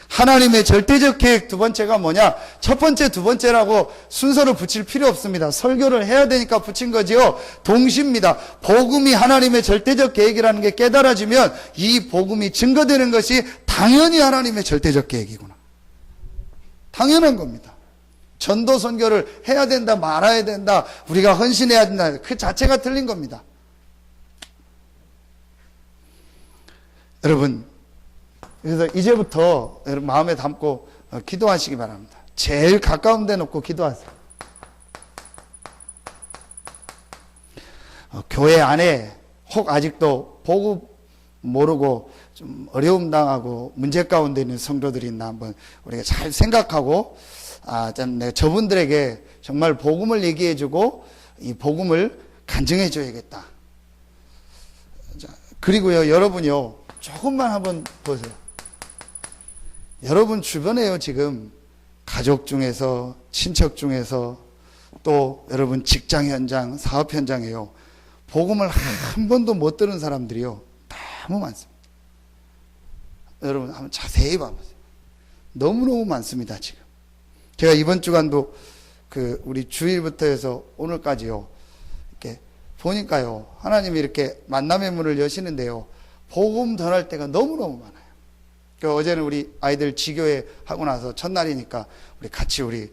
하나님의 절대적 계획 두 번째가 뭐냐? 첫 번째, 두 번째라고 순서를 붙일 필요 없습니다. 설교를 해야 되니까 붙인 거지요. 동시입니다. 복음이 하나님의 절대적 계획이라는 게 깨달아지면 이 복음이 증거되는 것이 당연히 하나님의 절대적 계획이구나. 당연한 겁니다. 전도 선교를 해야 된다, 말아야 된다, 우리가 헌신해야 된다, 그 자체가 틀린 겁니다. 여러분, 그래서 이제부터 여러분 마음에 담고 기도하시기 바랍니다. 제일 가까운 데 놓고 기도하세요. 교회 안에 혹 아직도 복음 모르고 좀 어려움 당하고 문제 가운데 있는 성도들이 있나 한번 우리가 잘 생각하고, 참 내가 저분들에게 정말 복음을 얘기해주고 이 복음을 간증해줘야겠다. 자, 그리고요, 여러분요, 조금만 한번 보세요. 여러분 주변에요, 지금 가족 중에서, 친척 중에서, 또 여러분 직장 현장, 사업 현장에요, 복음을 한 번도 못 들은 사람들이요, 너무 많습니다. 여러분 한번 자세히 봐보세요. 너무너무 많습니다, 지금. 제가 이번 주간도 우리 주일부터 해서 오늘까지요, 이렇게 보니까요, 하나님이 이렇게 만남의 문을 여시는데요, 복음 전할 때가 너무너무 많아요. 어제는 우리 아이들 지교회 하고 나서 첫날이니까 우리 같이 우리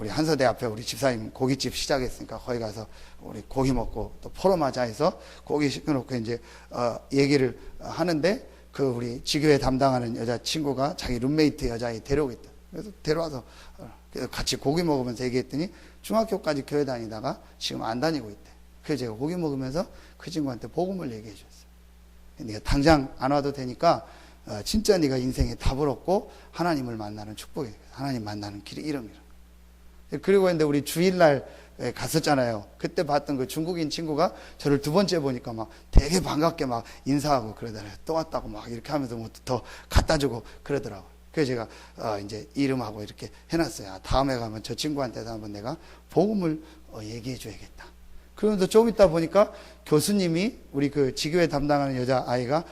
한서대 앞에 우리 집사님 고깃집 시작했으니까 거기 가서 우리 고기 먹고 또 포럼하자 해서 고기 시켜놓고 이제 얘기를 하는데, 우리 지교회 담당하는 여자친구가 자기 룸메이트 여자애 데려오겠다. 그래서 데려와서 같이 고기 먹으면서 얘기했더니 중학교까지 교회 다니다가 지금 안 다니고 있대. 그래서 제가 고기 먹으면서 그 친구한테 복음을 얘기해 줬어요. 네가 당장 안 와도 되니까 진짜 네가 인생에 답을 얻고 하나님을 만나는 축복이에요. 하나님 만나는 길이 이런. 그리고 근데 우리 주일날 갔었잖아요. 그때 봤던 그 중국인 친구가 저를 두 번째 보니까 막 되게 반갑게 막 인사하고 그러더라고요. 또 왔다고 막 이렇게 하면서 뭐 더 갖다 주고 그러더라고요. 그래서 제가 이제 이름하고 이렇게 해놨어요. 다음에 가면 저 친구한테도 한번 내가 복음을 얘기해 줘야겠다. 그러면서 좀 이따 보니까 교수님이 우리 그 지교회 담당하는 여자아이가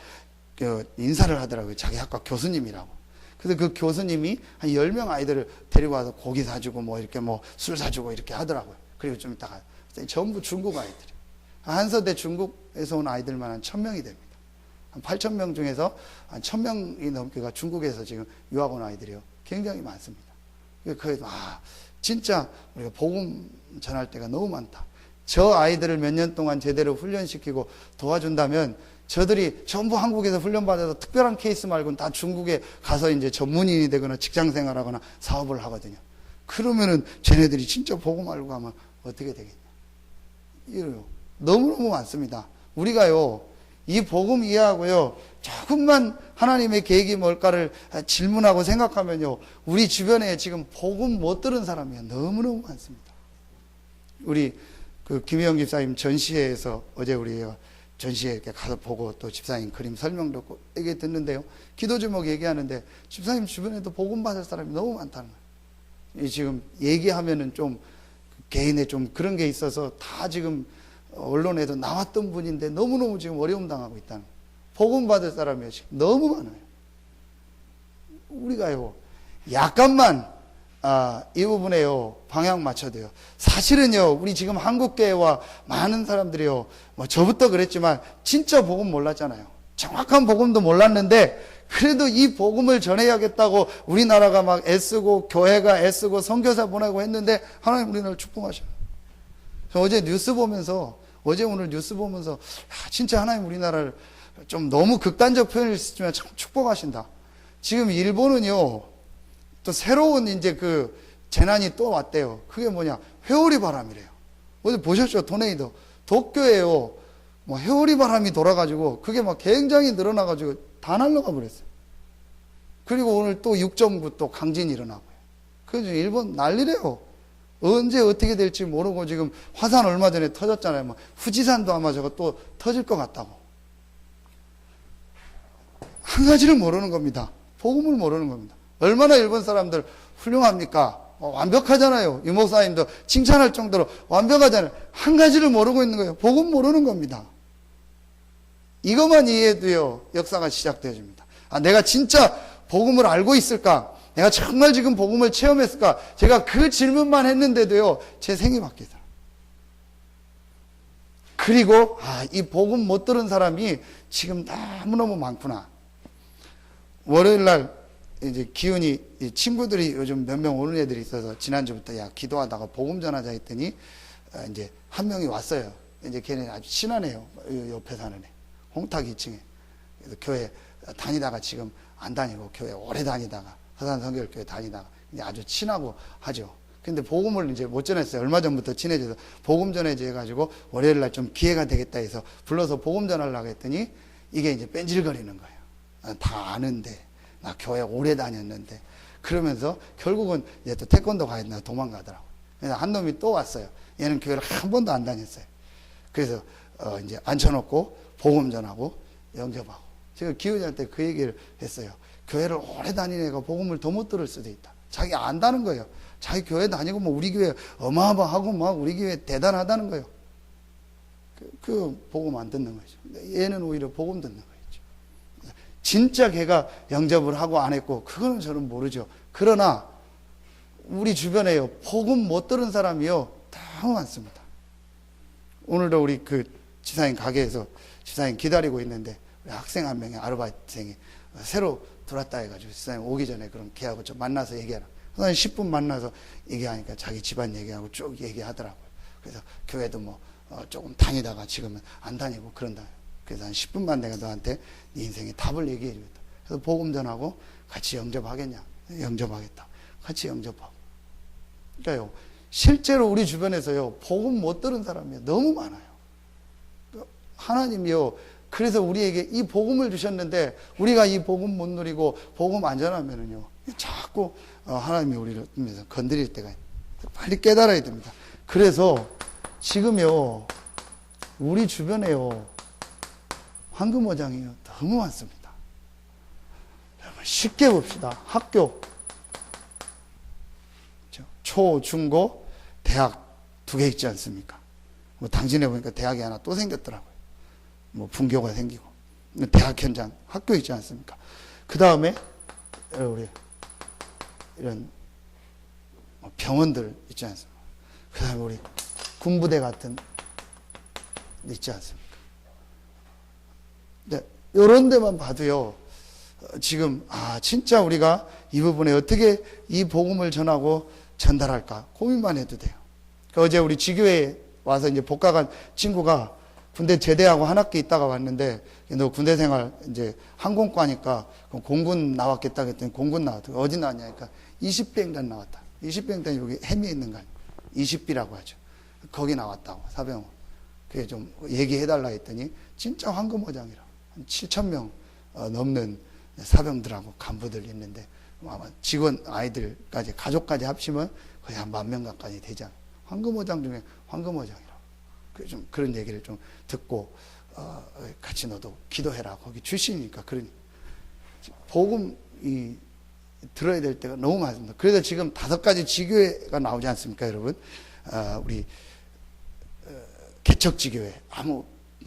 인사를 하더라고요. 자기 학과 교수님이라고. 그래서 그 교수님이 한 10명 아이들을 데리고 와서 고기 사주고 뭐 이렇게 뭐 술 사주고 이렇게 하더라고요. 그리고 좀 이따가 전부 중국 아이들이. 한서대 중국에서 온 아이들만 한 1000명이 됩니다. 한 8000명 중에서 한 1000명이 넘게가 중국에서 지금 유학 온 아이들이요. 굉장히 많습니다. 그래서 진짜 우리가 복음 전할 때가 너무 많다. 저 아이들을 몇 년 동안 제대로 훈련시키고 도와준다면 저들이 전부 한국에서 훈련받아서 특별한 케이스 말고는 다 중국에 가서 이제 전문인이 되거나 직장 생활하거나 사업을 하거든요. 그러면은 쟤네들이 진짜 복음 알고 가면 어떻게 되겠냐. 이래요. 너무너무 많습니다. 우리가요, 이 복음 이해하고요, 조금만 하나님의 계획이 뭘까를 질문하고 생각하면요, 우리 주변에 지금 복음 못 들은 사람이 너무너무 많습니다. 우리 김혜영 집사님 전시회에서 어제 우리 전시회 이렇게 가서 보고 또 집사님 그림 설명 듣고 얘기 듣는데요, 기도 제목 얘기하는데 집사님 주변에도 복음 받을 사람이 너무 많다는 거예요. 지금 얘기하면은 좀 개인의 좀 그런 게 있어서 다 지금 언론에도 나왔던 분인데 너무너무 지금 어려움 당하고 있다는 거예요. 복음 받을 사람이 지금 너무 많아요. 우리가요, 약간만 이 부분에요, 방향 맞춰야 돼요. 사실은요, 우리 지금 한국교회와 많은 사람들이요, 뭐 저부터 그랬지만 진짜 복음 몰랐잖아요. 정확한 복음도 몰랐는데 그래도 이 복음을 전해야겠다고 우리나라가 막 애쓰고 교회가 애쓰고 선교사 보내고 했는데 하나님 우리나라를 축복하셔요. 어제 뉴스 보면서, 어제 오늘 뉴스 보면서 진짜 하나님 우리나라를 좀 너무 극단적 표현일 수 있지만 참 축복하신다. 지금 일본은요, 또 새로운 이제 그 재난이 또 왔대요. 그게 뭐냐? 회오리 바람이래요. 어제 보셨죠? 토네이도. 도쿄에요, 뭐 회오리 바람이 돌아가지고 그게 막 굉장히 늘어나가지고 다 날아가 버렸어요. 그리고 오늘 또 6.9 또 강진이 일어나고요. 그래서 일본 난리래요. 언제 어떻게 될지 모르고 지금 화산 얼마 전에 터졌잖아요. 뭐 후지산도 아마 저거 또 터질 것 같다고. 한 가지를 모르는 겁니다. 복음을 모르는 겁니다. 얼마나 일본 사람들 훌륭합니까? 완벽하잖아요. 유 목사님도 칭찬할 정도로 완벽하잖아요. 한 가지를 모르고 있는 거예요. 복음 모르는 겁니다. 이것만 이해해도요, 역사가 시작되어집니다. 내가 진짜 복음을 알고 있을까? 내가 정말 지금 복음을 체험했을까? 제가 그 질문만 했는데도요, 제 생이 바뀌더라. 그리고 이 복음 못 들은 사람이 지금 너무너무 많구나. 월요일날 이제 기운이, 친구들이 요즘 몇 명 오는 애들이 있어서 지난주부터 기도하다가 복음 전하자 했더니 이제 한 명이 왔어요. 이제 걔네 아주 친하네요. 옆에 사는 애. 홍탁 2층에. 그래서 교회 다니다가 지금 안 다니고 교회 오래 다니다가 서산성결교회 다니다가 이제 아주 친하고 하죠. 근데 복음을 이제 못 전했어요. 얼마 전부터 친해져서 복음 전해져 해가지고 월요일 날 좀 기회가 되겠다 해서 불러서 복음 전하려고 했더니 이게 이제 뺀질거리는 거예요. 다 아는데 나 교회 오래 다녔는데 그러면서 결국은 이제 또 태권도 가야 도망가더라고. 그래서 한 놈이 또 왔어요. 얘는 교회를 한 번도 안 다녔어요. 그래서 이제 앉혀놓고 복음 전하고 영접하고. 제가 기후자한테 그 얘기를 했어요. 교회를 오래 다니는 애가 복음을 더 못 들을 수도 있다. 자기 안다는 거예요. 자기 교회 다니고 뭐 우리 교회 어마어마하고 막 우리 교회 대단하다는 거예요. 그 복음 안 듣는 거죠. 얘는 오히려 복음 듣는 거죠. 진짜 걔가 영접을 하고 안 했고 그거는 저는 모르죠. 그러나 우리 주변에요 복음 못 들은 사람이요 너무 많습니다. 오늘도 우리 그 지사님 가게에서 지사님 기다리고 있는데 우리 학생 한 명이 아르바이트생이 새로 들어왔다 해가지고 지사님 오기 전에 그럼 걔하고 좀 만나서 얘기하라. 한 10분 만나서 얘기하니까 자기 집안 얘기하고 쭉 얘기하더라고요. 그래서 교회도 뭐 조금 다니다가 지금은 안 다니고 그런다. 그래서 한 10분만 내가 너한테 네 인생의 답을 얘기해 주겠다. 그래서 복음 전하고 같이 영접하겠냐? 영접하겠다. 같이 영접하고. 그러니까요, 실제로 우리 주변에서요, 복음 못 들은 사람이 너무 많아요. 하나님이요, 그래서 우리에게 이 복음을 주셨는데, 우리가 이 복음 못 누리고, 복음 안 전하면은요, 자꾸 하나님이 우리를 건드릴 때가 빨리 깨달아야 됩니다. 그래서 지금요, 우리 주변에요, 황금어장이요, 너무 많습니다. 여러분, 쉽게 봅시다. 학교. 초, 중, 고, 대학 두 개 있지 않습니까? 뭐 당진에 보니까 대학이 하나 또 생겼더라고요. 뭐 분교가 생기고. 대학 현장, 학교 있지 않습니까? 그 다음에 우리 이런 병원들 있지 않습니까? 그 다음에 우리 군부대 같은 데 있지 않습니까? 근데 이런 데만 봐도요, 지금 진짜 우리가 이 부분에 어떻게 이 복음을 전하고 전달할까 고민만 해도 돼요. 어제 우리 지교회에 와서 이제 복학한 친구가 군대 제대하고 한 학기 있다가 왔는데, 너 군대 생활 이제 항공과니까 공군 나왔겠다 그랬더니 공군 나왔다. 어디 나왔냐니까 20병단 나왔다. 20병단이 여기 해미에 있는 거 아니에요. 20B라고 하죠. 거기 나왔다고, 사병원. 그게 좀 얘기해달라 했더니 진짜 황금어장이라고. 한 7,000명 넘는 사병들하고 간부들 있는데 아마 직원 아이들까지 가족까지 합치면 거의 한 10,000명 가까이 되잖아요. 황금어장 중에 황금어장이라고. 좀 그런 얘기를 좀 듣고 같이 너도 기도해라. 거기 출신이니까. 그러니 복음이 들어야 될 때가 너무 많습니다. 그래서 지금 5가지 지교회가 나오지 않습니까, 여러분? 우리 개척지교회, 아무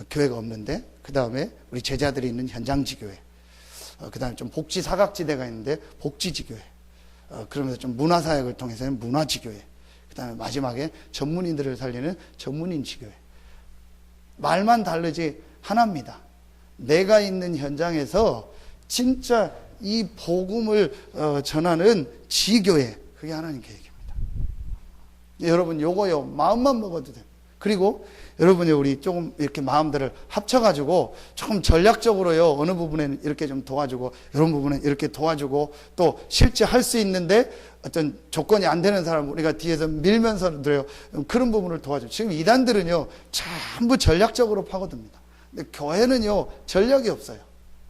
교회가 없는데, 그 다음에 우리 제자들이 있는 현장지교회, 그 다음에 좀 복지 사각지대가 있는데 복지지교회, 그러면서 좀 문화사역을 통해서는 문화지교회, 그 다음에 마지막에 전문인들을 살리는 전문인지교회. 말만 다르지 하나입니다. 내가 있는 현장에서 진짜 이 복음을 전하는 지교회, 그게 하나님 계획입니다. 여러분 요거요 마음만 먹어도 돼요. 그리고 여러분이 우리 조금 이렇게 마음들을 합쳐가지고 조금 전략적으로요, 어느 부분에는 이렇게 좀 도와주고, 이런 부분은 이렇게 도와주고, 또 실제 할 수 있는데 어떤 조건이 안 되는 사람 우리가 뒤에서 밀면서 드려요. 그런 부분을 도와줘요. 지금 이단들은요, 전부 전략적으로 파고듭니다. 근데 교회는요, 전략이 없어요.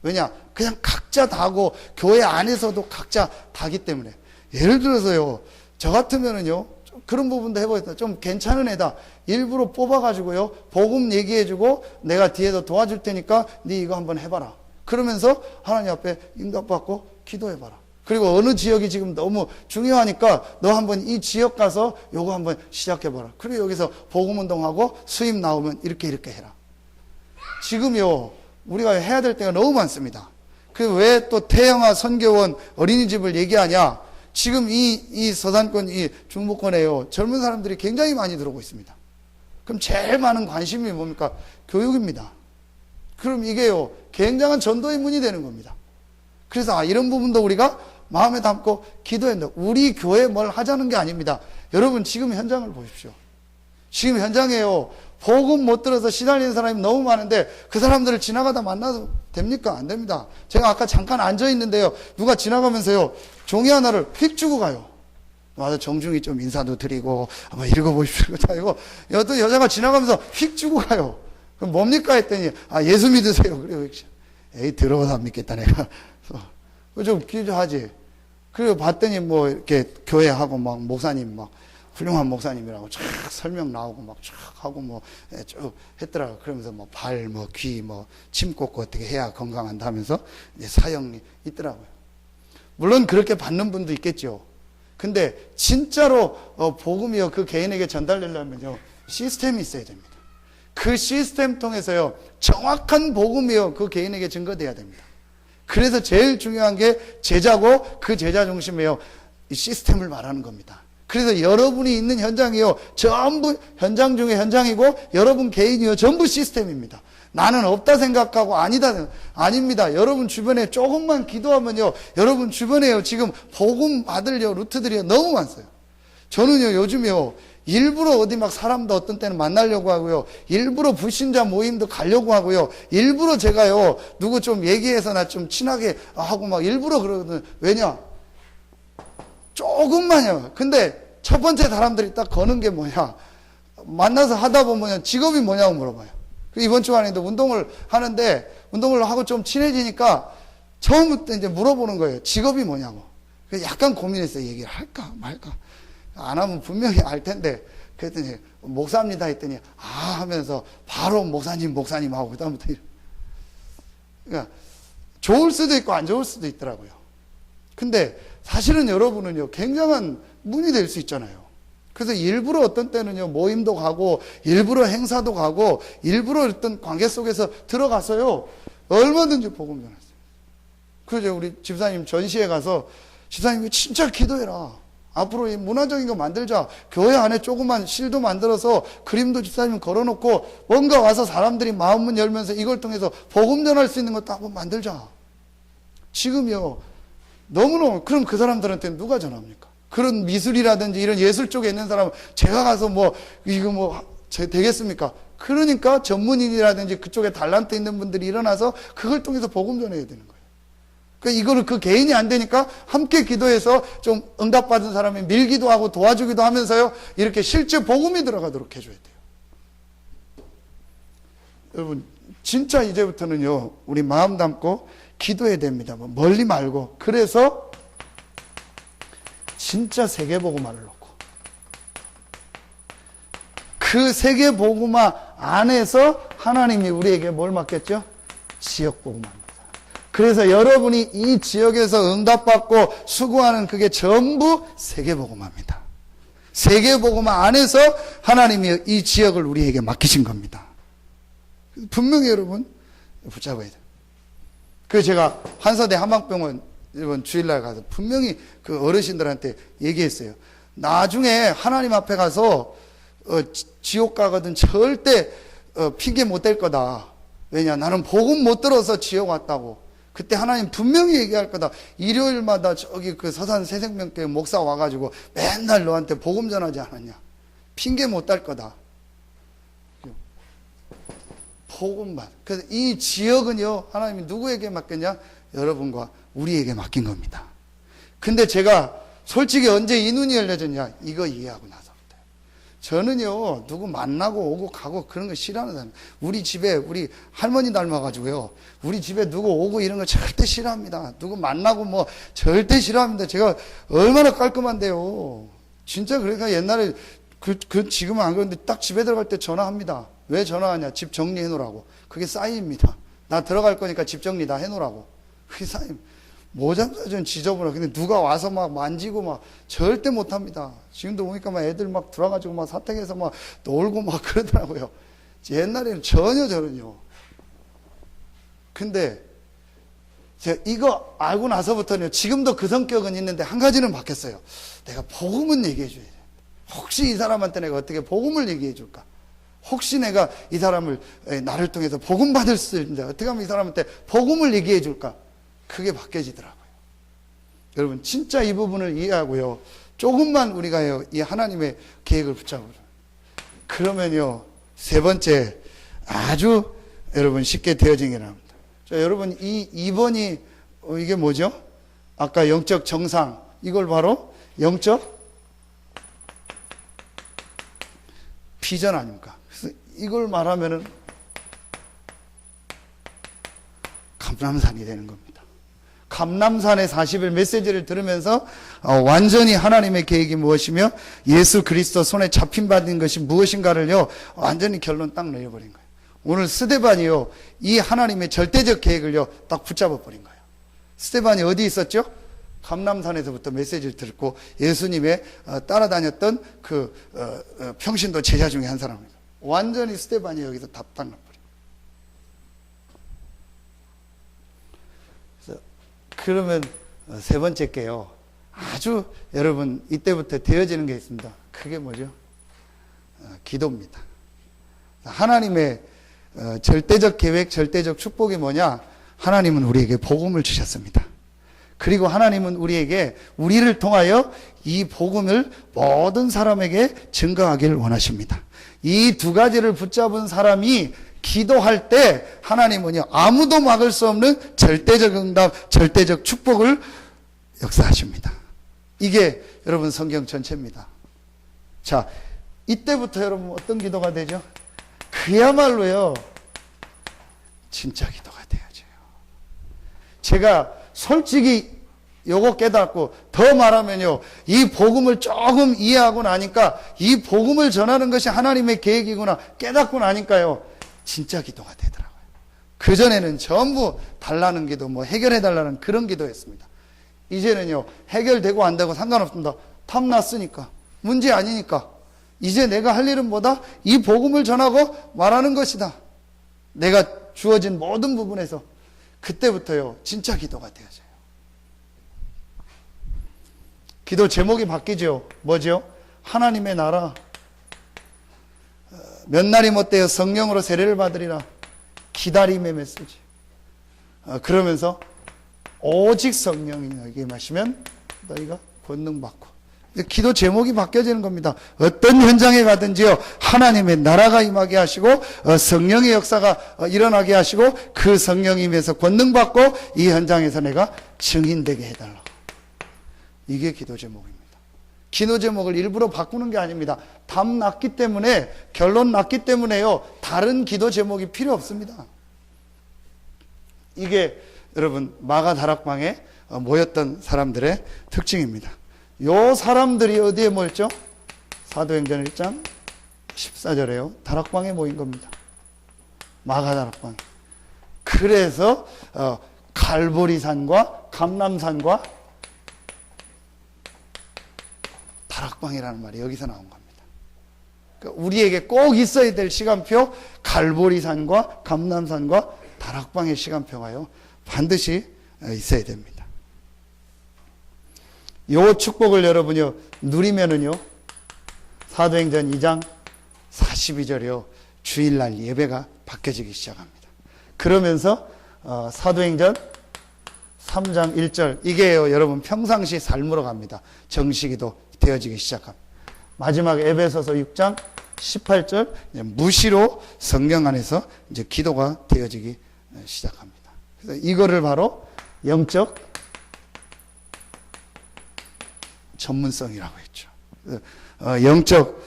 왜냐? 그냥 각자 다고, 교회 안에서도 각자 다기 때문에. 예를 들어서요, 저 같으면은요, 그런 부분도 해보겠다. 좀 괜찮은 애다. 일부러 뽑아가지고요, 복음 얘기해주고, 내가 뒤에서 도와줄 테니까, 네 이거 한번 해봐라. 그러면서 하나님 앞에 응답받고 기도해봐라. 그리고 어느 지역이 지금 너무 중요하니까, 너 한번 이 지역 가서 요거 한번 시작해봐라. 그리고 여기서 복음운동하고 수입 나오면 이렇게 해라. 지금요, 우리가 해야 될 때가 너무 많습니다. 그 왜 또 태영아 선교원 어린이집을 얘기하냐? 지금 이 서산권, 이 중부권에요, 젊은 사람들이 굉장히 많이 들어오고 있습니다. 그럼 제일 많은 관심이 뭡니까? 교육입니다. 그럼 이게요, 굉장한 전도의 문이 되는 겁니다. 그래서 이런 부분도 우리가 마음에 담고 기도한다. 우리 교회 뭘 하자는 게 아닙니다. 여러분 지금 현장을 보십시오. 지금 현장에요, 복음 못 들어서 시달리는 사람이 너무 많은데 그 사람들을 지나가다 만나도 됩니까? 안 됩니다. 제가 아까 잠깐 앉아 있는데요. 누가 지나가면서요. 종이 하나를 휙 주고 가요. 와서 정중히 좀 인사도 드리고 한번 읽어보십시오. 이거 어떤 여자가 지나가면서 휙 주고 가요. 그럼 뭡니까? 했더니 예수 믿으세요. 그래요. 에이 들어서 안 믿겠다 내가. 좀 기도하지. 그리고 봤더니 뭐 이렇게 교회하고 막 목사님 막 훌륭한 목사님이라고 쫙 설명 나오고 막 쫙 하고 뭐 쭉 했더라고. 그러면서 뭐 발, 뭐 귀, 뭐 침 꽂고 어떻게 해야 건강한다 하면서 이제 사역이 있더라고요. 물론 그렇게 받는 분도 있겠죠. 근데 진짜로 복음이요 그 개인에게 전달되려면요 시스템이 있어야 됩니다. 그 시스템 통해서요 정확한 복음이요 그 개인에게 증거돼야 됩니다. 그래서 제일 중요한 게 제자고 그 제자 중심이요 이 시스템을 말하는 겁니다. 그래서 여러분이 있는 현장이요 전부 현장 중에 현장이고 여러분 개인이요 전부 시스템입니다. 나는 없다 생각하고 아닙니다. 여러분 주변에 조금만 기도하면요 여러분 주변에요 지금 복음 받을요 루트들이 너무 많아요. 저는요 요즘요 일부러 어디 막 사람도 어떤 때는 만나려고 하고요. 일부러 불신자 모임도 가려고 하고요. 일부러 제가요, 누구 좀 얘기해서 나 좀 친하게 하고 막 일부러 그러거든요. 왜냐? 조금만요. 근데 첫 번째 사람들이 딱 거는 게 뭐냐? 만나서 하다 보면 직업이 뭐냐고 물어봐요. 이번 주간에도 운동을 하는데, 운동을 하고 좀 친해지니까 처음부터 이제 물어보는 거예요. 직업이 뭐냐고. 약간 고민했어요. 얘기를 할까 말까. 안 하면 분명히 알 텐데 그랬더니 목사입니다 했더니 하면서 바로 목사님 하고 그다음부터 그러니까 좋을 수도 있고 안 좋을 수도 있더라고요. 근데 사실은 여러분은요 굉장한 문이 될 수 있잖아요. 그래서 일부러 어떤 때는요 모임도 가고 일부러 행사도 가고 일부러 어떤 관계 속에서 들어가서요 얼마든지 복음 전했어요. 그래서 우리 집사님 전시회 가서 집사님이 진짜 기도해라. 앞으로 이 문화적인 거 만들자. 교회 안에 조그만 실도 만들어서 그림도 집사님 걸어놓고 뭔가 와서 사람들이 마음문 열면서 이걸 통해서 복음 전할 수 있는 것도 한번 만들자. 지금요 너무너무 그럼 그 사람들한테 누가 전합니까? 그런 미술이라든지 이런 예술 쪽에 있는 사람은 제가 가서 뭐 이거 뭐 되겠습니까? 그러니까 전문인이라든지 그쪽에 달란트 있는 분들이 일어나서 그걸 통해서 복음 전해야 되는 거예요. 그러니까 이거를 그 개인이 안 되니까 함께 기도해서 좀 응답받은 사람이 밀기도 하고 도와주기도 하면서요 이렇게 실제 복음이 들어가도록 해줘야 돼요. 여러분 진짜 이제부터는요 우리 마음 담고 기도해야 됩니다. 뭐 멀리 말고. 그래서 진짜 세계복음화를 놓고 그 세계복음화 안에서 하나님이 우리에게 뭘 맡겼죠? 지역복음화. 그래서 여러분이 이 지역에서 응답받고 수고하는 그게 전부 세계복음화입니다. 세계복음화 안에서 하나님이 이 지역을 우리에게 맡기신 겁니다. 분명히 여러분 붙잡아야 돼요. 그래서 제가 한서대 한방병원 이번 주일날 가서 분명히 그 어르신들한테 얘기했어요. 나중에 하나님 앞에 가서 지옥 가거든 절대 핑계 못 댈 거다. 왜냐? 나는 복음 못 들어서 지옥 왔다고. 그때 하나님 분명히 얘기할 거다. 일요일마다 저기 그 서산 새생명교회 목사 와가지고 맨날 너한테 복음 전하지 않았냐. 핑계 못 댈 거다. 복음만. 그래서 이 지역은요, 하나님이 누구에게 맡겼냐? 여러분과 우리에게 맡긴 겁니다. 근데 제가 솔직히 언제 이 눈이 열려졌냐? 이거 이해하고 나서부터. 저는요, 누구 만나고 오고 가고 그런 거 싫어하는 사람. 우리 집에 우리 할머니 닮아가지고요. 우리 집에 누구 오고 이런 거 절대 싫어합니다. 누구 만나고 뭐 절대 싫어합니다. 제가 얼마나 깔끔한데요. 진짜 그러니까 옛날에 지금은 안 그런데 딱 집에 들어갈 때 전화합니다. 왜 전화하냐? 집 정리해 놓으라고. 그게 사인입니다. 나 들어갈 거니까 집 정리 다 해 놓으라고. 그게 사인. 모잠사전 지저분해. 근데 누가 와서 막 만지고 막 절대 못 합니다. 지금도 보니까 막 애들 막 들어가지고 막 사택에서 막 놀고 막 그러더라고요. 옛날에는 전혀 저는요. 근데 제가 이거 알고 나서부터는 지금도 그 성격은 있는데 한 가지는 바뀌었어요. 내가 복음은 얘기해 줘야 돼. 혹시 이 사람한테 내가 어떻게 복음을 얘기해 줄까? 혹시 내가 이 사람을 나를 통해서 복음 받을 수 있는데 어떻게 하면 이 사람한테 복음을 얘기해 줄까? 그게 바뀌어지더라고요. 여러분 진짜 이 부분을 이해하고요. 조금만 우리가요 이 하나님의 계획을 붙잡으려. 그러면요 세 번째, 아주 여러분 쉽게 되어진 게 나옵니다. 자, 여러분 이 2번이 이게 뭐죠? 아까 영적 정상, 이걸 바로 영적 비전 아닙니까? 그래서 이걸 말하면은 감람산이 되는 겁니다. 감람산의 40일 메시지를 들으면서 완전히 하나님의 계획이 무엇이며 예수 그리스도 손에 잡힌 받은 것이 무엇인가를요 완전히 결론 딱 내려버린 거예요. 오늘 스데반이요 이 하나님의 절대적 계획을요 딱 붙잡아 버린 거예요. 스데반이 어디 있었죠? 감람산에서부터 메시지를 듣고 예수님의 따라다녔던 그 평신도 제자 중에 한 사람입니다. 완전히 스데반이 여기서 답답 나버린. 그래서 그러면 세 번째 게요. 아주 여러분 이때부터 되어지는 게 있습니다. 그게 뭐죠? 기도입니다. 하나님의 절대적 계획, 절대적 축복이 뭐냐? 하나님은 우리에게 복음을 주셨습니다. 그리고 하나님은 우리에게 우리를 통하여 이 복음을 모든 사람에게 증거하기를 원하십니다. 이 두 가지를 붙잡은 사람이 기도할 때 하나님은요 아무도 막을 수 없는 절대적 응답, 절대적 축복을 역사하십니다. 이게 여러분 성경 전체입니다. 자, 이때부터 여러분 어떤 기도가 되죠? 그야말로요 진짜 기도가 되어져요. 제가 솔직히 요거 깨닫고 더 말하면요 이 복음을 조금 이해하고 나니까 이 복음을 전하는 것이 하나님의 계획이구나 깨닫고 나니까요 진짜 기도가 되더라고요. 그전에는 전부 달라는 기도, 뭐 해결해 달라는 그런 기도였습니다. 이제는요 해결되고 안 되고 상관없습니다. 탐났으니까 문제 아니니까 이제 내가 할 일은 뭐다? 이 복음을 전하고 말하는 것이다. 내가 주어진 모든 부분에서 그때부터요 진짜 기도가 되어져요. 기도 제목이 바뀌죠. 뭐죠? 하나님의 나라 몇 날이 못되어 성령으로 세례를 받으리라. 기다림의 메시지. 그러면서 오직 성령이 너에게 마시면 너희가 권능 받고. 기도 제목이 바뀌어지는 겁니다. 어떤 현장에 가든지요 하나님의 나라가 임하게 하시고 성령의 역사가 일어나게 하시고 그 성령이 임해서 권능 받고 이 현장에서 내가 증인되게 해달라고. 이게 기도 제목입니다. 기도 제목을 일부러 바꾸는 게 아닙니다. 답 났기 때문에, 결론 났기 때문에요 다른 기도 제목이 필요 없습니다. 이게 여러분 마가 다락방에 모였던 사람들의 특징입니다. 요 사람들이 어디에 모였죠? 사도행전 1장 14절에요 다락방에 모인 겁니다. 마가 다락방. 그래서 갈보리산과 감람산과 다락방이라는 말이 여기서 나온 겁니다. 그러니까 우리에게 꼭 있어야 될 시간표, 갈보리산과 감람산과 다락방의 시간표가요 반드시 있어야 됩니다. 요 축복을 여러분요 누리면은요 사도행전 2장 42절이요 주일날 예배가 바뀌어지기 시작합니다. 그러면서 사도행전 3장 1절 이게요 여러분 평상시 삶으로 갑니다. 정식기도 되어지기 시작합니다. 마지막 에베소서 6장 18절 무시로 성령 안에서 이제 기도가 되어지기 시작합니다. 그래서 이거를 바로 영적 전문성이라고 했죠. 영적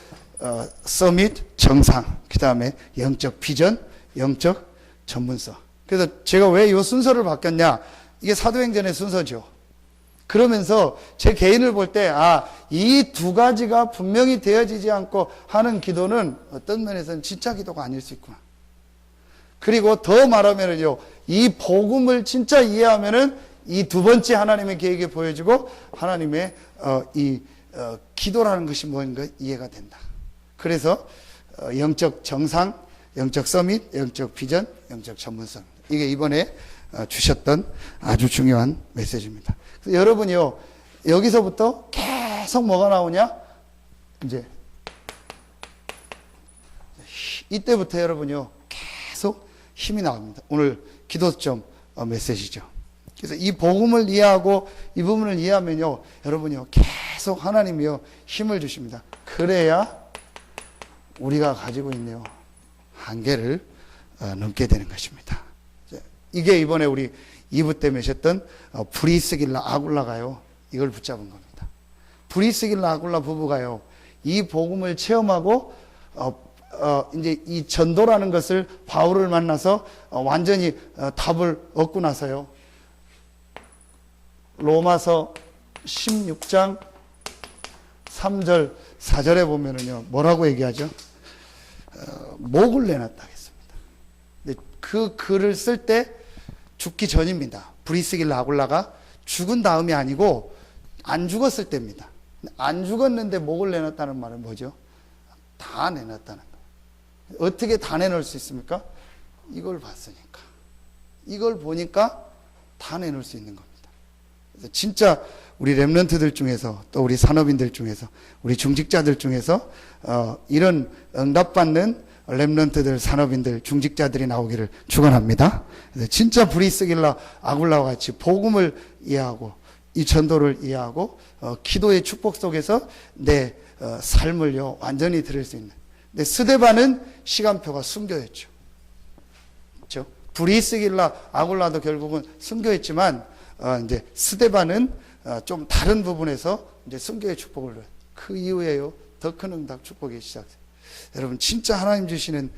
서밋 정상, 그 다음에 영적 비전, 영적 전문성. 그래서 제가 왜 이 순서를 바뀌었냐? 이게 사도행전의 순서죠. 그러면서 제 개인을 볼 때, 이 두 가지가 분명히 되어지지 않고 하는 기도는 어떤 면에서는 진짜 기도가 아닐 수 있구나. 그리고 더 말하면은요, 이 복음을 진짜 이해하면은 이 두 번째 하나님의 계획이 보여지고 하나님의 기도라는 것이 뭔가 이해가 된다. 그래서 영적 정상, 영적 서밋, 영적 비전, 영적 전문성. 이게 이번에 주셨던 아주 중요한 메시지입니다. 그래서 여러분이요, 여기서부터 계속 뭐가 나오냐? 이제 이때부터 여러분이요, 계속 힘이 나옵니다. 오늘 기도점 메시지죠. 그래서 이 복음을 이해하고 이 부분을 이해하면요, 여러분이요, 계속 하나님이요, 힘을 주십니다. 그래야 우리가 가지고 있네요. 한계를 넘게 되는 것입니다. 이게 이번에 우리 2부 때 맺었던 브리스길라 아굴라가요, 이걸 붙잡은 겁니다. 브리스길라 아굴라 부부가요, 이 복음을 체험하고 이제 이 전도라는 것을 바울을 만나서 완전히 답을 얻고 나서요, 로마서 16장 3절 4절에 보면은요, 뭐라고 얘기하죠? 목을 내놨다 했습니다. 근데 그 글을 쓸 때 죽기 전입니다. 브리스길라 아굴라가 죽은 다음이 아니고 안 죽었을 때입니다. 안 죽었는데 목을 내놨다는 말은 뭐죠? 다 내놨다는 거예요. 어떻게 다 내놓을 수 있습니까? 이걸 봤으니까. 이걸 보니까 다 내놓을 수 있는 겁니다. 그래서 진짜 우리 렘넌트들 중에서, 또 우리 산업인들 중에서, 우리 중직자들 중에서 이런 응답받는 렘넌트들, 산업인들, 중직자들이 나오기를 축원합니다. 그래서 진짜 브리스길라 아굴라와 같이 복음을 이해하고 이 전도를 이해하고 기도의 축복 속에서 내 삶을요 완전히 들을 수 있는. 근데 스데반은 시간표가 순교였죠. 그렇죠? 브리스길라 아굴라도 결국은 순교했지만 이제 스데반은 좀 다른 부분에서 이제 순교의 축복을, 그 이후에요 더 큰 응답 축복이 시작돼요. 여러분 진짜 하나님 주시는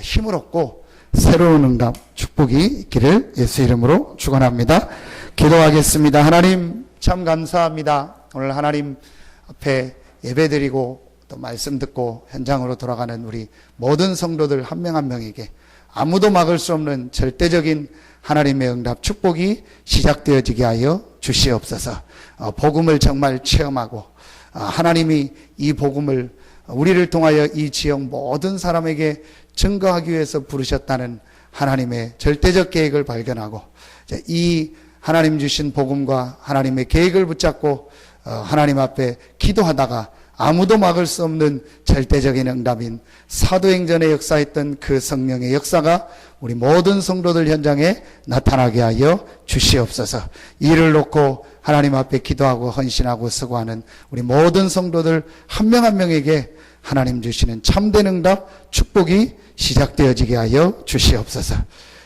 힘을 얻고 새로운 응답 축복이 있기를 예수 이름으로 축원합니다. 기도하겠습니다. 하나님 참 감사합니다. 오늘 하나님 앞에 예배드리고 또 말씀 듣고 현장으로 돌아가는 우리 모든 성도들 한 명 한 명에게 아무도 막을 수 없는 절대적인 하나님의 응답 축복이 시작되어지게 하여 주시옵소서. 복음을 정말 체험하고 하나님이 이 복음을 우리를 통하여 이 지역 모든 사람에게 증거하기 위해서 부르셨다는 하나님의 절대적 계획을 발견하고 이 하나님 주신 복음과 하나님의 계획을 붙잡고 하나님 앞에 기도하다가 아무도 막을 수 없는 절대적인 응답인 사도행전에 역사했던 그 성령의 역사가 우리 모든 성도들 현장에 나타나게 하여 주시옵소서. 이를 놓고 하나님 앞에 기도하고 헌신하고 수고하는 우리 모든 성도들 한 명 한 명에게 하나님 주시는 참된 응답 축복이 시작되어지게 하여 주시옵소서.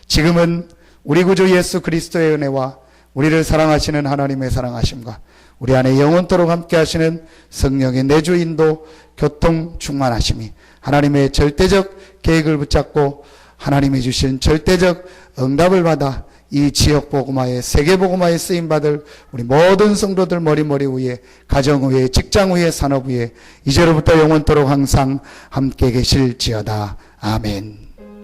지금은 우리 구주 예수 그리스도의 은혜와 우리를 사랑하시는 하나님의 사랑하심과 우리 안에 영원토록 함께 하시는 성령의 내주 인도 교통 충만하심이 하나님의 절대적 계획을 붙잡고 하나님이 주신 절대적 응답을 받아 이 지역 복음화에 세계 복음화에 쓰임 받을 우리 모든 성도들 머리 위에, 가정 위에, 직장 위에, 산업 위에 이제로부터 영원토록 항상 함께 계실지어다. 아멘.